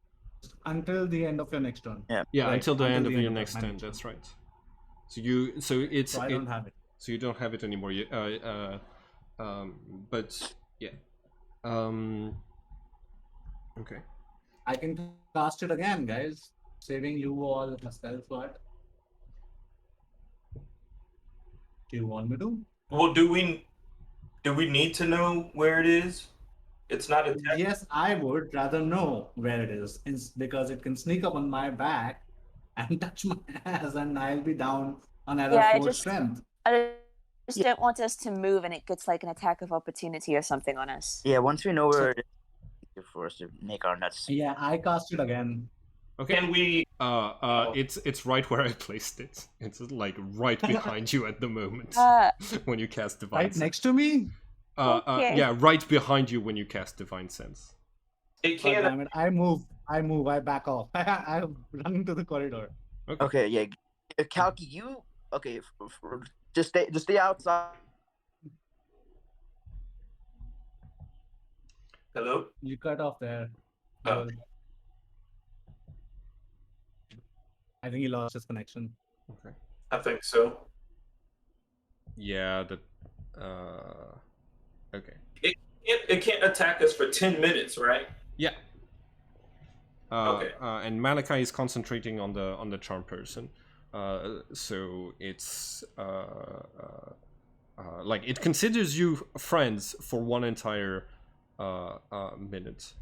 [SPEAKER 5] until the end of your next turn.
[SPEAKER 1] Yeah,
[SPEAKER 5] right?
[SPEAKER 1] until the end of your next turn. That's right. So it's.
[SPEAKER 5] So I don't have it.
[SPEAKER 1] So you don't have it anymore. But yeah. Okay.
[SPEAKER 5] I can cast it again, guys. Saving you all a spell slot. Do you want me to?
[SPEAKER 2] Well, do we need to know where it is? It's not a
[SPEAKER 5] Yes, I would rather know where it is. It's because it can sneak up on my back and touch my ass, and I'll be down on either 4 strength.
[SPEAKER 3] I just don't want us to move and it gets like an attack of opportunity or something on us.
[SPEAKER 4] Yeah, once we know where it is, for us to make our nuts.
[SPEAKER 5] Yeah, I cast it again.
[SPEAKER 1] Okay.
[SPEAKER 2] Can we?
[SPEAKER 1] It's right where I placed it. It's like right behind you at the moment when you cast divine.
[SPEAKER 5] Right next to me.
[SPEAKER 1] Yeah, right behind you when you cast divine sense.
[SPEAKER 2] It can't.
[SPEAKER 5] Damn it. I move. I back off. I run into the corridor.
[SPEAKER 4] Okay, yeah. Kalki, you just stay outside.
[SPEAKER 2] Hello.
[SPEAKER 5] You cut off there.
[SPEAKER 2] Oh.
[SPEAKER 5] I think he lost his connection.
[SPEAKER 1] Okay.
[SPEAKER 2] I think so.
[SPEAKER 1] Yeah. Okay.
[SPEAKER 2] It can't attack us for 10 minutes, right?
[SPEAKER 1] Yeah.
[SPEAKER 2] Okay.
[SPEAKER 1] And Malachi is concentrating on the charm person. So it's like it considers you friends for one entire minute.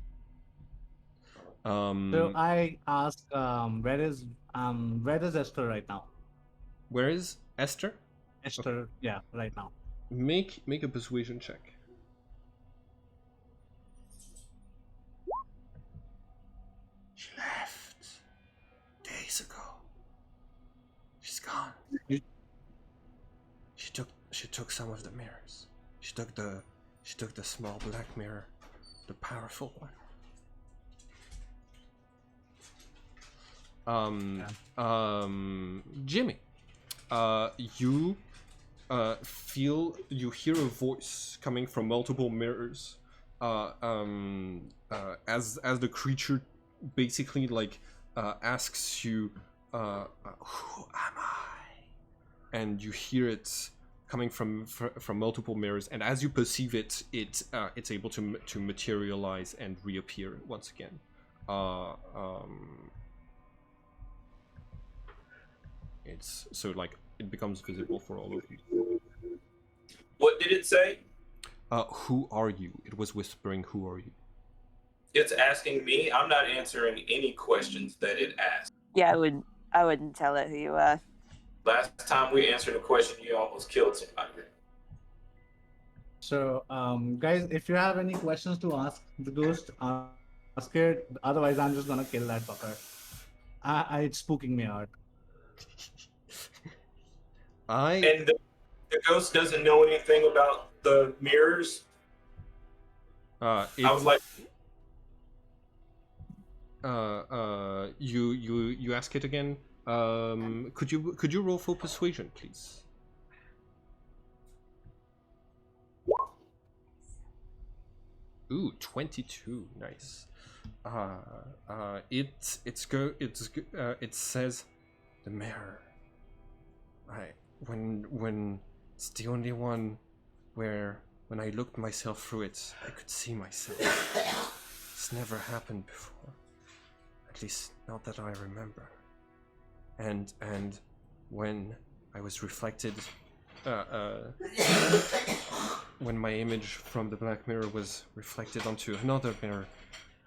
[SPEAKER 5] So I ask, where is Esther right now?
[SPEAKER 1] Where is Esther?
[SPEAKER 5] Esther, yeah, right now.
[SPEAKER 1] Make a persuasion check. She left days ago. She's gone. She took some of the mirrors. She took the small black mirror, the powerful one. Jimmy, you hear a voice coming from multiple mirrors, as the creature basically like asks you, "Who am I?" And you hear it coming from multiple mirrors, and as you perceive it, it's able to materialize and reappear once again. It's so like it becomes visible for all of you.
[SPEAKER 2] What did it say?
[SPEAKER 1] Who are you? It was whispering, "Who are you?"
[SPEAKER 2] It's asking me. I'm not answering any questions that it asked.
[SPEAKER 3] Yeah, I wouldn't tell it who you are.
[SPEAKER 2] Last time we answered a question, you almost killed somebody.
[SPEAKER 5] So, guys, if you have any questions to ask the ghost, ask it. Otherwise, I'm just gonna kill that fucker. It's spooking me out.
[SPEAKER 2] And the ghost doesn't know anything about the mirrors. I was like,
[SPEAKER 1] you ask it again. Could you roll for persuasion, please? Ooh, 22. Nice. It says the mirror. When it's the only one where when I looked myself through it, I could see myself. It's never happened before. At least not that I remember. And when I was reflected, when my image from the black mirror was reflected onto another mirror,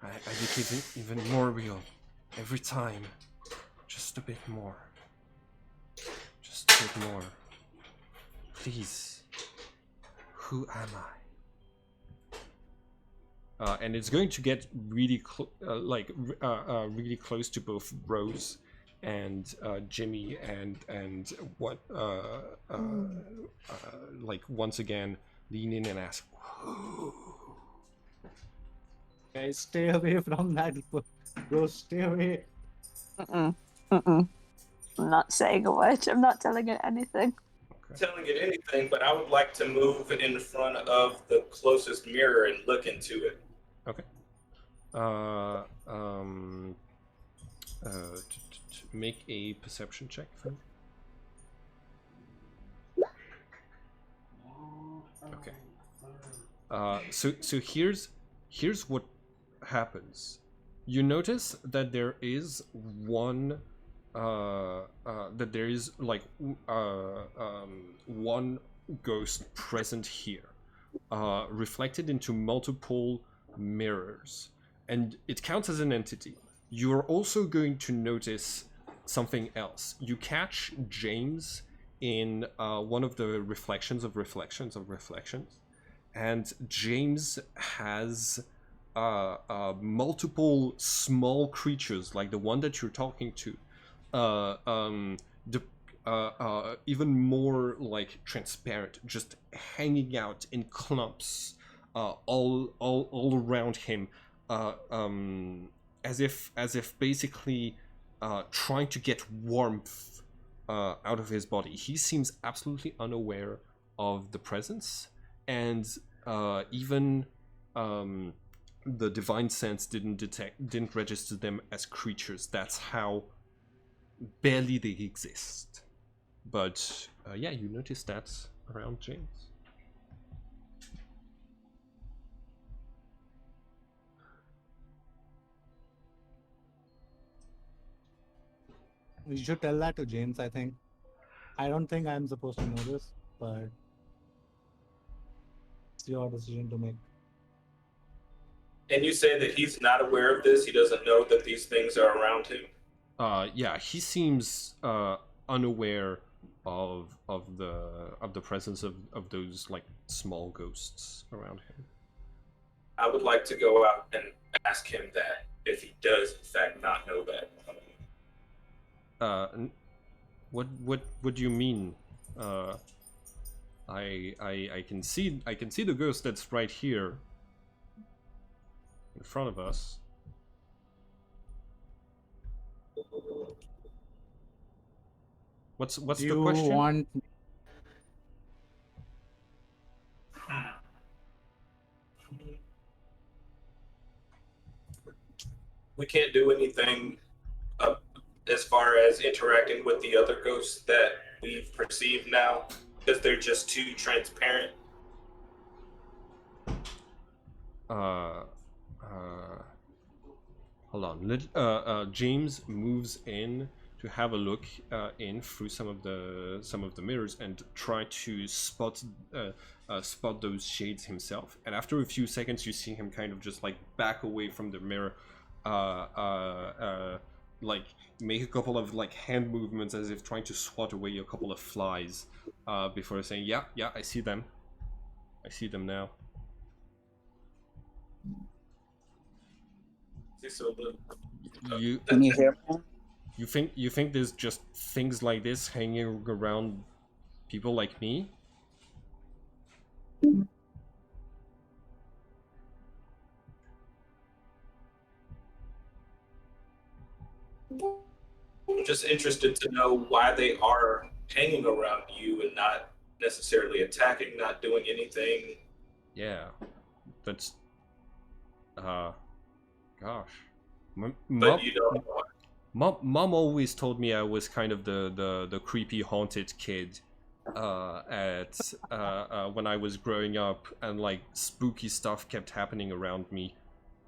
[SPEAKER 1] I became even more real. Every time. Just a bit more. Just a bit more. Please. Who am I? And it's going to get really really close to both Rose and Jimmy and what like once again lean in and ask, who?
[SPEAKER 5] Guys, stay away from that. Bro, stay away.
[SPEAKER 3] Mm-mm. I'm not saying a word. I'm not telling it anything.
[SPEAKER 2] Telling it anything, but I would like to move in front of the closest mirror and look into it.
[SPEAKER 1] Okay. Make a perception check for me. Okay. So here's what happens. You notice that there is one one ghost present here, reflected into multiple mirrors, and it counts as an entity. You're also going to notice something else. You catch James in one of the reflections of reflections, and James has multiple small creatures like the one that you're talking to, even more like transparent, just hanging out in clumps all around him, as if basically trying to get warmth out of his body. He seems absolutely unaware of the presence, and even the divine sense didn't register them as creatures. That's how barely they exist. But yeah, you notice that around James.
[SPEAKER 5] We should tell that to James, I think. I don't think I'm supposed to know this, but it's your decision to make.
[SPEAKER 2] And you say that he's not aware of this? He doesn't know that these things are around him?
[SPEAKER 1] Yeah, he seems unaware of the presence of those like small ghosts around him.
[SPEAKER 2] I would like to go out and ask him that, if he does in fact not know that.
[SPEAKER 1] What do you mean? I can see the ghost that's right here in front of us. What's the question?
[SPEAKER 2] We can't do anything as far as interacting with the other ghosts that we've perceived now, because they're just too transparent.
[SPEAKER 1] Hold on. James moves in to have a look in through some of the mirrors and try to spot those shades himself. And after a few seconds, you see him kind of just like back away from the mirror, like make a couple of like hand movements as if trying to swat away a couple of flies, before saying, "Yeah, I see them. I see them now."
[SPEAKER 4] Can you hear me?
[SPEAKER 1] You think there's just things like this hanging around people like me?
[SPEAKER 2] I'm just interested to know why they are hanging around you and not necessarily attacking, not doing anything.
[SPEAKER 1] Yeah, that's gosh.
[SPEAKER 2] But you don't know.
[SPEAKER 1] Mom always told me I was kind of the creepy haunted kid, when I was growing up, and like spooky stuff kept happening around me.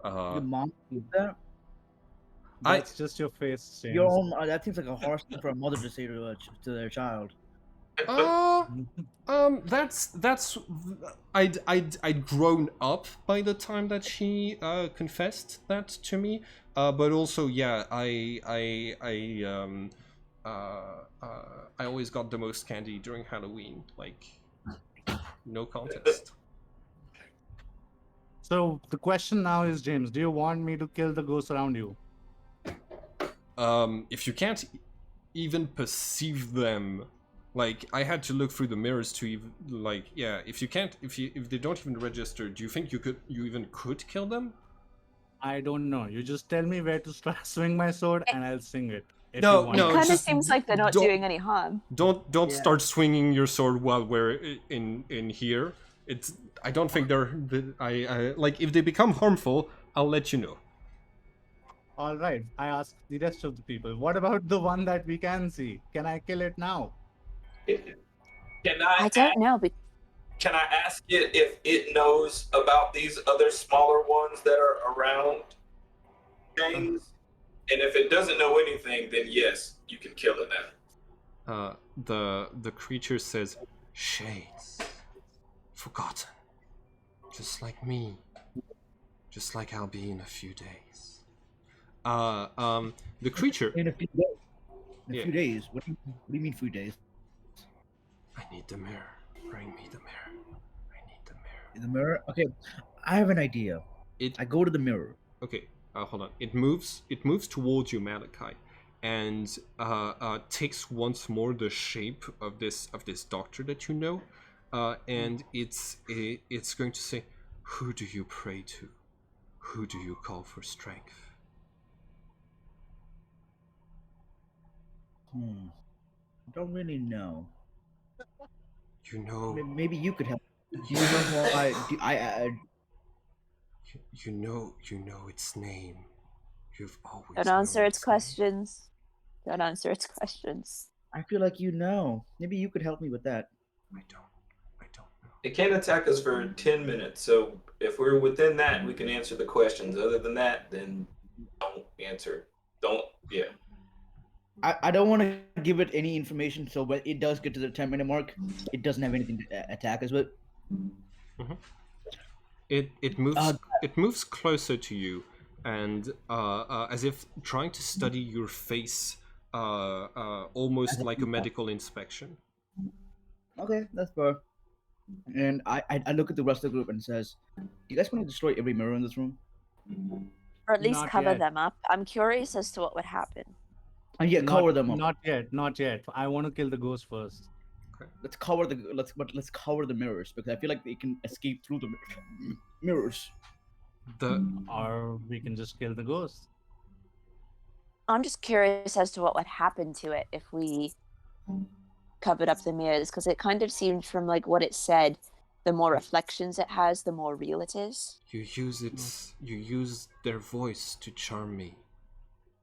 [SPEAKER 4] Your mom did that?
[SPEAKER 5] That's just your face, James.
[SPEAKER 4] Your own. That seems like a harsh thing for a mother to say to their child.
[SPEAKER 1] That's I'd grown up by the time that she confessed that to me. But also, yeah, I always got the most candy during Halloween. Like, no contest.
[SPEAKER 5] So the question now is, James, do you want me to kill the ghosts around you?
[SPEAKER 1] If you can't even perceive them, like I had to look through the mirrors to even like, yeah. If they don't even register, do you think you even could kill them?
[SPEAKER 5] I don't know. You just tell me where to swing my sword, and I'll swing it. If
[SPEAKER 1] No,
[SPEAKER 5] you want
[SPEAKER 1] no,
[SPEAKER 3] It kind of
[SPEAKER 1] just
[SPEAKER 3] seems like they're not
[SPEAKER 1] don't-
[SPEAKER 3] doing any harm.
[SPEAKER 1] Don't
[SPEAKER 4] Yeah.
[SPEAKER 1] start swinging your sword while we're in here. It's I don't think I like if they become harmful, I'll let you know.
[SPEAKER 5] All right. I ask the rest of the people. What about the one that we can see? Can I kill it now?
[SPEAKER 3] I don't know, but
[SPEAKER 2] Can I ask it if it knows about these other smaller ones that are around James? And if it doesn't know anything, then yes, you can kill it now.
[SPEAKER 1] The creature says, "Shades, forgotten, just like me, just like I'll be in a few days." The creature.
[SPEAKER 4] In a few days. In a
[SPEAKER 1] Yeah.
[SPEAKER 4] few days. What do you mean few days?
[SPEAKER 1] I need the mirror. Bring me the mirror. I need the mirror.
[SPEAKER 4] In the mirror. Okay, I have an idea. I go to the mirror.
[SPEAKER 1] Okay, hold on. It moves towards you, Malachi, and takes once more the shape of this doctor that you know, and it's going to say, "Who do you pray to? Who do you call for strength?"
[SPEAKER 4] I don't really know.
[SPEAKER 1] You know.
[SPEAKER 4] Maybe you could help. Do you know why?
[SPEAKER 1] You know its name. You've always
[SPEAKER 3] don't answer
[SPEAKER 1] known
[SPEAKER 3] its
[SPEAKER 1] name.
[SPEAKER 3] questions. Don't answer its questions.
[SPEAKER 4] I feel like you know. Maybe you could help me with that.
[SPEAKER 1] I don't know.
[SPEAKER 2] It can't attack us for 10 minutes, so if we're within that, we can answer the questions. Other than that, then don't answer. Yeah.
[SPEAKER 4] I don't want to give it any information, so when it does get to the 10-minute mark, it doesn't have anything to attack us with.
[SPEAKER 1] Mm-hmm. It moves closer to you, and as if trying to study your face, almost like a medical inspection.
[SPEAKER 4] Okay, that's fair. And I look at the rest of the group and says, "Do you guys want to destroy every mirror in this room?
[SPEAKER 3] Or at least
[SPEAKER 5] Not
[SPEAKER 3] cover
[SPEAKER 5] yet.
[SPEAKER 3] them up. I'm curious as to what would happen.
[SPEAKER 4] And yeah, cover them up.
[SPEAKER 5] Not yet. I want to kill the ghost first.
[SPEAKER 4] Let's cover the mirrors because I feel like they can escape through the mirrors.
[SPEAKER 5] Or we can just kill the ghost.
[SPEAKER 3] I'm just curious as to what would happen to it if we covered up the mirrors, because it kind of seemed from like what it said, the more reflections it has, the more real it is.
[SPEAKER 1] You use their voice to charm me.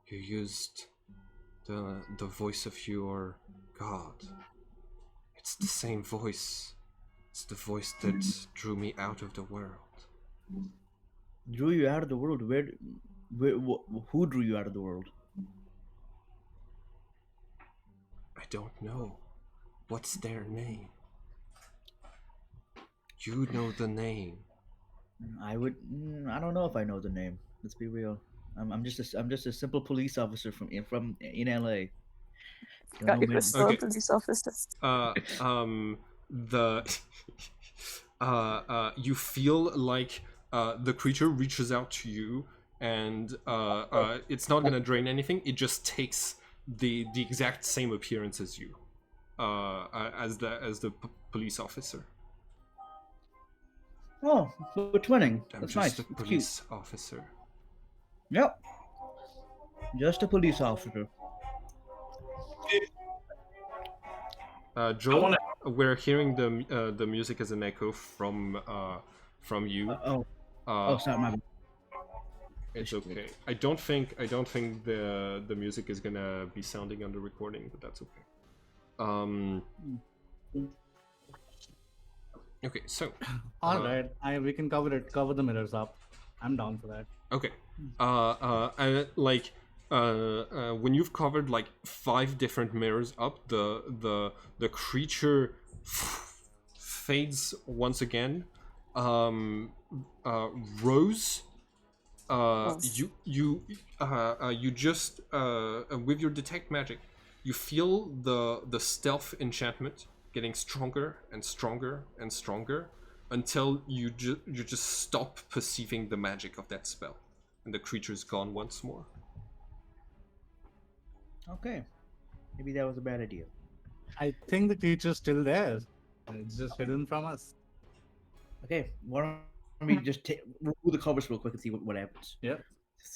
[SPEAKER 1] You used the voice of your god. It's the same voice. It's the voice that drew me out of the world.
[SPEAKER 4] Drew you out of the world? Who drew you out of the world?
[SPEAKER 1] I don't know. What's their name? You know the name.
[SPEAKER 4] I don't know if I know the name. Let's be real. I'm just a simple police officer from in LA.
[SPEAKER 3] Got your crystal police officer.
[SPEAKER 1] You feel like the creature reaches out to you, and it's not gonna drain anything. It just takes the exact same appearance as you, as the police officer.
[SPEAKER 4] Oh, we're twinning.
[SPEAKER 1] I'm
[SPEAKER 4] That's
[SPEAKER 1] just
[SPEAKER 4] nice.
[SPEAKER 1] a
[SPEAKER 4] It's
[SPEAKER 1] police officer.
[SPEAKER 4] Yep. Just a police officer.
[SPEAKER 1] Joel, we're hearing the music as an echo from you.
[SPEAKER 4] Sorry, my bad.
[SPEAKER 1] It's okay. I don't think the music is gonna be sounding on the recording, but that's okay. Okay, so
[SPEAKER 5] All right, we can cover the mirrors up. I'm down for that.
[SPEAKER 1] okay, like when you've covered like 5 different mirrors up, the creature fades once again. Rose, you just with your detect magic, you feel the stealth enchantment getting stronger and stronger and stronger until you just stop perceiving the magic of that spell, and the creature's gone once more.
[SPEAKER 4] Okay, maybe that was a bad idea.
[SPEAKER 5] I think the creature's still there. It's just hidden from us.
[SPEAKER 4] Okay, why don't we just remove the covers real quick and see what happens.
[SPEAKER 5] Yep.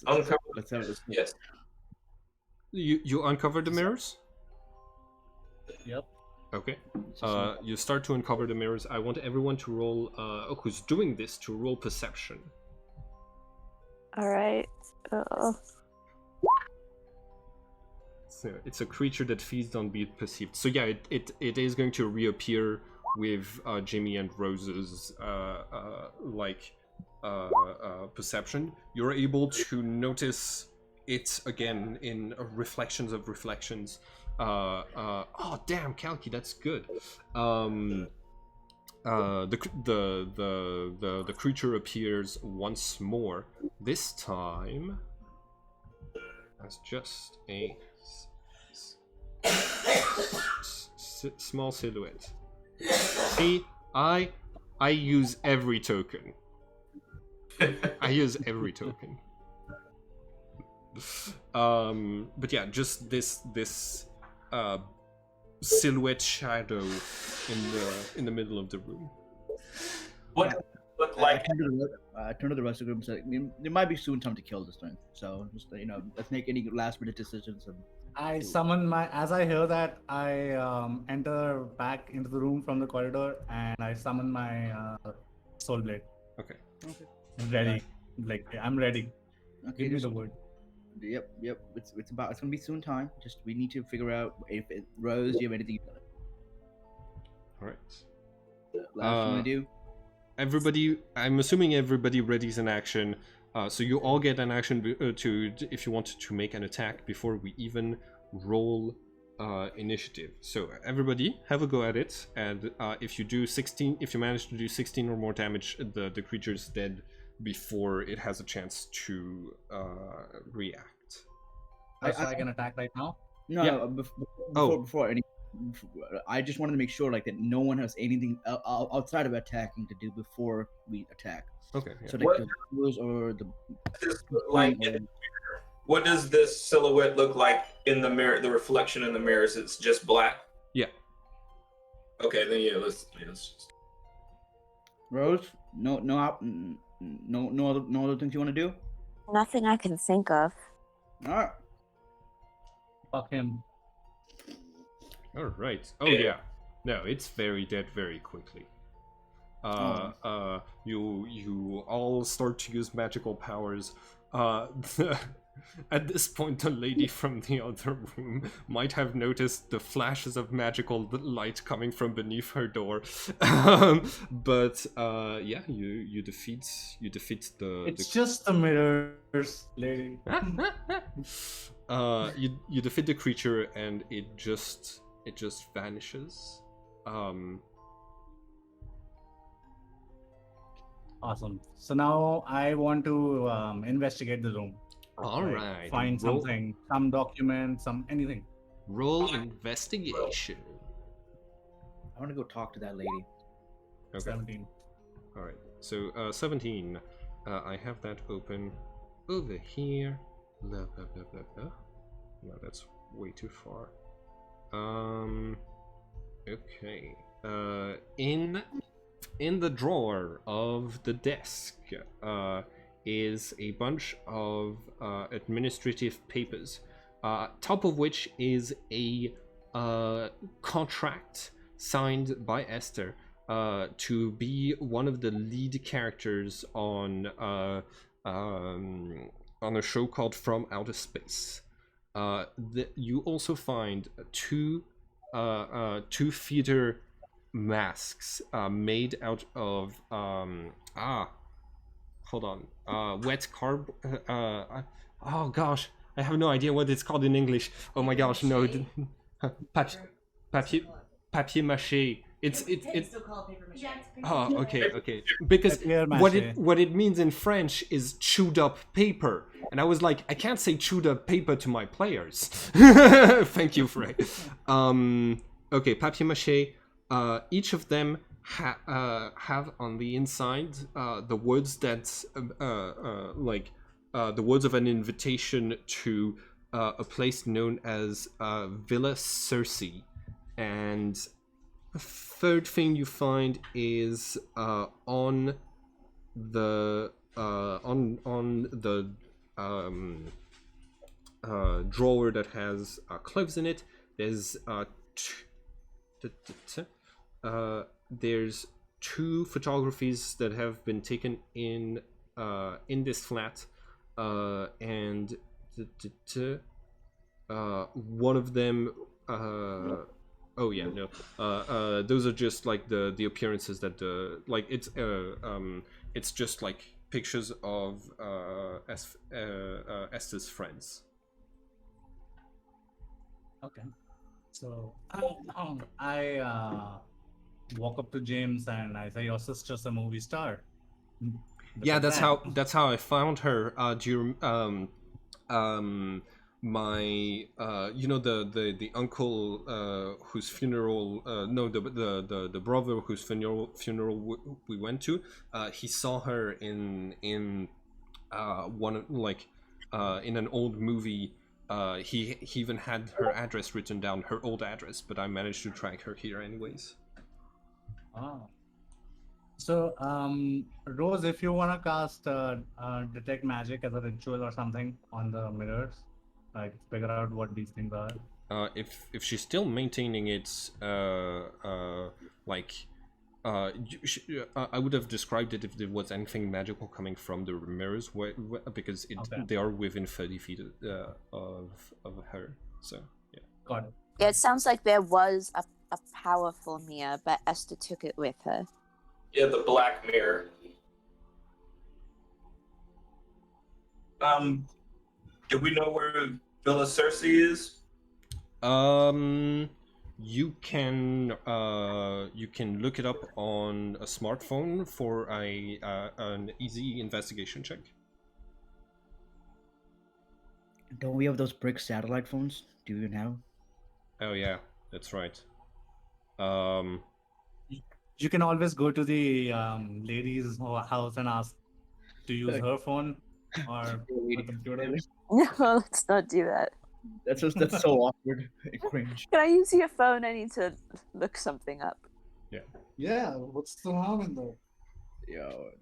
[SPEAKER 2] Uncover.
[SPEAKER 4] Let's have this.
[SPEAKER 2] Yes.
[SPEAKER 1] You uncover the mirrors.
[SPEAKER 5] Yep.
[SPEAKER 1] Okay. You start to uncover the mirrors. I want everyone to roll. Who's doing this to roll perception?
[SPEAKER 3] All right.
[SPEAKER 1] So it's a creature that feeds on being perceived. So yeah, it is going to reappear with Jimmy and Rose's perception. You're able to notice it again in reflections of reflections. Oh damn, Kalki, that's good. The creature appears once more. This time as just a small silhouette. See, I use every token. I use every token. But yeah, just this silhouette shadow in the middle of the room.
[SPEAKER 2] What look like?
[SPEAKER 4] I turn to the rest of the group and say, "There might be soon time to kill this thing. So just let's make any last minute decisions." And
[SPEAKER 5] I summon as I hear that, I enter back into the room from the corridor and I summon my soul blade.
[SPEAKER 1] Okay.
[SPEAKER 5] Ready. Like, I'm ready.
[SPEAKER 4] Okay,
[SPEAKER 5] Give me the word.
[SPEAKER 4] Yep. It's gonna be soon time. Just we need to figure out if Rose, do you have anything
[SPEAKER 1] All right.
[SPEAKER 4] last you wanna do?
[SPEAKER 1] Everybody, I'm assuming everybody readies an action. So you all get an action to if you want to make an attack before we even roll initiative. So everybody have a go at it, and if you manage to do 16 or more damage, the creature's dead before it has a chance to react.
[SPEAKER 5] So I can attack right now?
[SPEAKER 4] No,
[SPEAKER 1] Yeah.
[SPEAKER 4] before any. I just wanted to make sure that no one has anything outside of attacking to do before we attack.
[SPEAKER 1] Okay. Yeah.
[SPEAKER 4] So
[SPEAKER 2] What-
[SPEAKER 4] the Rose or the
[SPEAKER 2] Like, what does this silhouette look like in the mirror? The reflection in the mirrors, it's just black.
[SPEAKER 1] Yeah.
[SPEAKER 2] Okay, then yeah, let's just...
[SPEAKER 4] Rose, no other things you want to do?
[SPEAKER 3] Nothing I can think of.
[SPEAKER 4] All right.
[SPEAKER 5] Fuck him.
[SPEAKER 1] All right. Oh yeah. No, it's very dead very quickly. You all start to use magical powers. At this point, the lady from the other room might have noticed the flashes of magical light coming from beneath her door. But yeah, you defeat the.
[SPEAKER 5] It's just the mirrors, lady.
[SPEAKER 1] You defeat the creature and it just vanishes.
[SPEAKER 5] Awesome. So now I want to investigate the room.
[SPEAKER 1] All right.
[SPEAKER 5] Find something, some document, anything.
[SPEAKER 1] Roll investigation.
[SPEAKER 4] I want to go talk to that lady.
[SPEAKER 1] Okay.
[SPEAKER 5] 17.
[SPEAKER 1] All right. So 17. I have that open over here. Blah blah blah blah blah. No, that's way too far. Okay. In the drawer of the desk is a bunch of administrative papers, top of which is a contract signed by Esther to be one of the lead characters on a show called From Outer Space. You also find two theater masks made out of hold on, wet carb. Oh gosh, I have no idea what it's called in English. Oh my gosh, no, papier papier mâché. It's
[SPEAKER 7] Still call it paper mache.
[SPEAKER 1] Oh, okay. Because
[SPEAKER 5] Papier
[SPEAKER 1] what
[SPEAKER 5] mâché.
[SPEAKER 1] it means in French is chewed up paper, and I was like, I can't say chewed up paper to my players. Thank you, Frey. Okay, papier mâché. Each of them have on the inside the words that the words of an invitation to a place known as Villa Circe, and the third thing you find is on the drawer that has cloves in it. There's two photographies that have been taken in this flat, and one of them. Oh yeah, no. Those are just like the appearances that it's just like pictures of Esther's friends.
[SPEAKER 5] Okay. So I walk up to James and I say, "Your sister's a movie star."
[SPEAKER 1] Yeah, that's how I found her. Do you my the uncle whose funeral the brother whose funeral we went to, he saw her in one in an old movie. He even had her address written down, her old address, but I managed to track her here anyways.
[SPEAKER 5] Oh. So, Rose, if you want to cast detect magic as a ritual or something on the mirrors, like figure out what these things are.
[SPEAKER 1] If she's still maintaining it, I would have described it if there was anything magical coming from the mirrors, because they are within 30 feet of her. So yeah.
[SPEAKER 5] Got it.
[SPEAKER 3] Yeah, it sounds like there was a powerful mirror, but Esther took it with her.
[SPEAKER 2] Yeah, the black mirror. Do we know where Villa Circe is?
[SPEAKER 1] You can look it up on a smartphone for an easy investigation check.
[SPEAKER 4] Don't we have those brick satellite phones? Do you even have?
[SPEAKER 1] Oh yeah, that's right.
[SPEAKER 5] You can always go to the lady's house and ask to use her phone or a computer.
[SPEAKER 3] No, let's not do that.
[SPEAKER 4] That's so awkward and cringe.
[SPEAKER 3] Can I use your phone? I need to look something up.
[SPEAKER 5] Yeah, what's the harm in that?
[SPEAKER 4] Yo,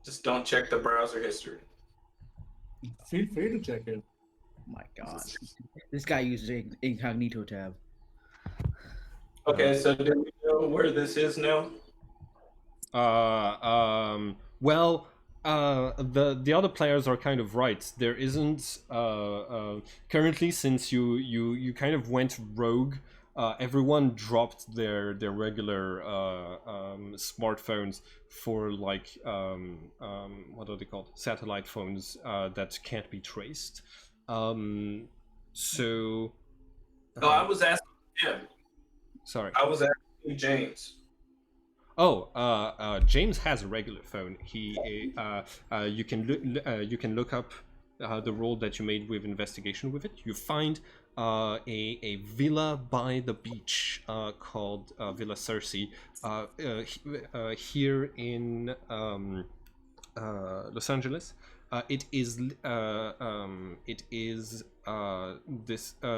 [SPEAKER 2] Just don't check the browser history.
[SPEAKER 5] Feel free to check it.
[SPEAKER 4] my God, this guy uses incognito tab.
[SPEAKER 2] Okay, so do we know where this is now?
[SPEAKER 1] Well, the other players are kind of right. There isn't currently, since you kind of went rogue. Everyone dropped their regular smartphones for what are they called? Satellite phones that can't be traced. So.
[SPEAKER 2] No, I was asking him.
[SPEAKER 1] Sorry.
[SPEAKER 2] I was asking James.
[SPEAKER 1] Oh, James has a regular phone. You can look up the roll that you made with investigation with it. You find a villa by the beach called Villa Circe here in Los Angeles. It is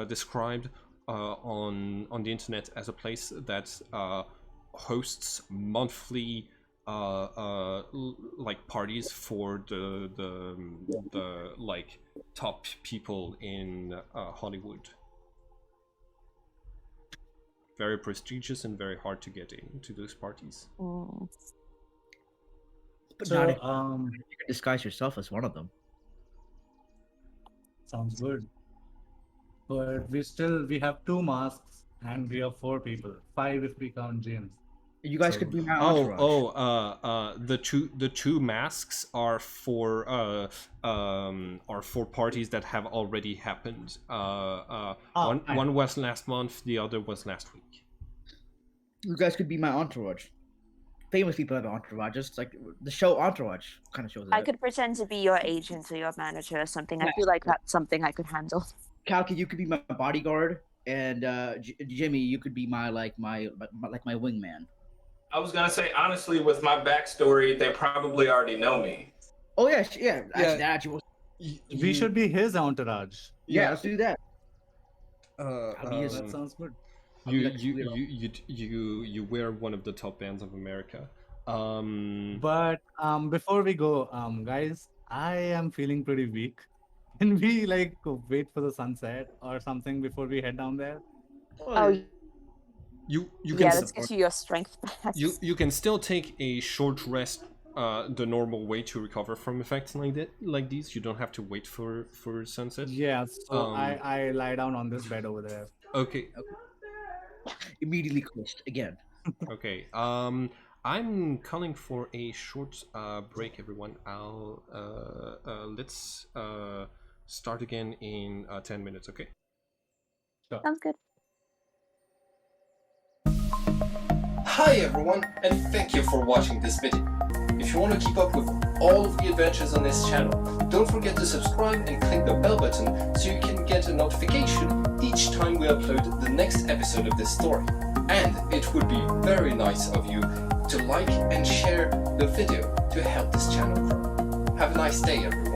[SPEAKER 1] described on the internet as a place that hosts monthly parties for the top people in Hollywood. Very prestigious and very hard to get into those parties.
[SPEAKER 3] Mm.
[SPEAKER 4] But
[SPEAKER 5] So,
[SPEAKER 4] not if you can disguise yourself as one of them.
[SPEAKER 5] Sounds good. But we have two masks. And we are 4 people. 5 if we count James.
[SPEAKER 4] You guys
[SPEAKER 1] So-
[SPEAKER 4] could be my entourage.
[SPEAKER 1] The two masks are for parties that have already happened. One
[SPEAKER 5] fine.
[SPEAKER 1] was last month, the other was last week.
[SPEAKER 4] You guys could be my entourage. Famous people have entourages, like the show Entourage kind of shows that.
[SPEAKER 3] I could pretend to be your agent or your manager or something. I feel like that's something I could handle.
[SPEAKER 4] Kalki, you could be my bodyguard, and Jimmy, you could be my wingman.
[SPEAKER 2] I was gonna say honestly, with my backstory, they probably already know me.
[SPEAKER 4] Oh yeah, actually,
[SPEAKER 5] We should be his entourage.
[SPEAKER 4] yeah, let's do that.
[SPEAKER 5] That sounds good.
[SPEAKER 1] You wear one of the top bands of America.
[SPEAKER 5] But before we go, guys, I am feeling pretty weak. Can we like wait for the sunset or something before we head down there?
[SPEAKER 3] Oh,
[SPEAKER 1] You can
[SPEAKER 3] yeah, let's get you your strength back.
[SPEAKER 1] you can still take a short rest the normal way to recover from effects like these. You don't have to wait for sunset.
[SPEAKER 5] Yeah, so
[SPEAKER 1] Um,
[SPEAKER 5] I lie down on this bed over there.
[SPEAKER 1] Okay.
[SPEAKER 4] Immediately closed again.
[SPEAKER 1] Okay. I'm calling for a short break, everyone. I'll let's start again in 10 minutes. Okay.
[SPEAKER 3] Sounds good.
[SPEAKER 1] Hi everyone, and thank you for watching this video. If you want to keep up with all of the adventures on this channel, don't forget to subscribe and click the bell button so you can get a notification each time we upload the next episode of this story. And it would be very nice of you to like and share the video to help this channel grow. Have a nice day, everyone.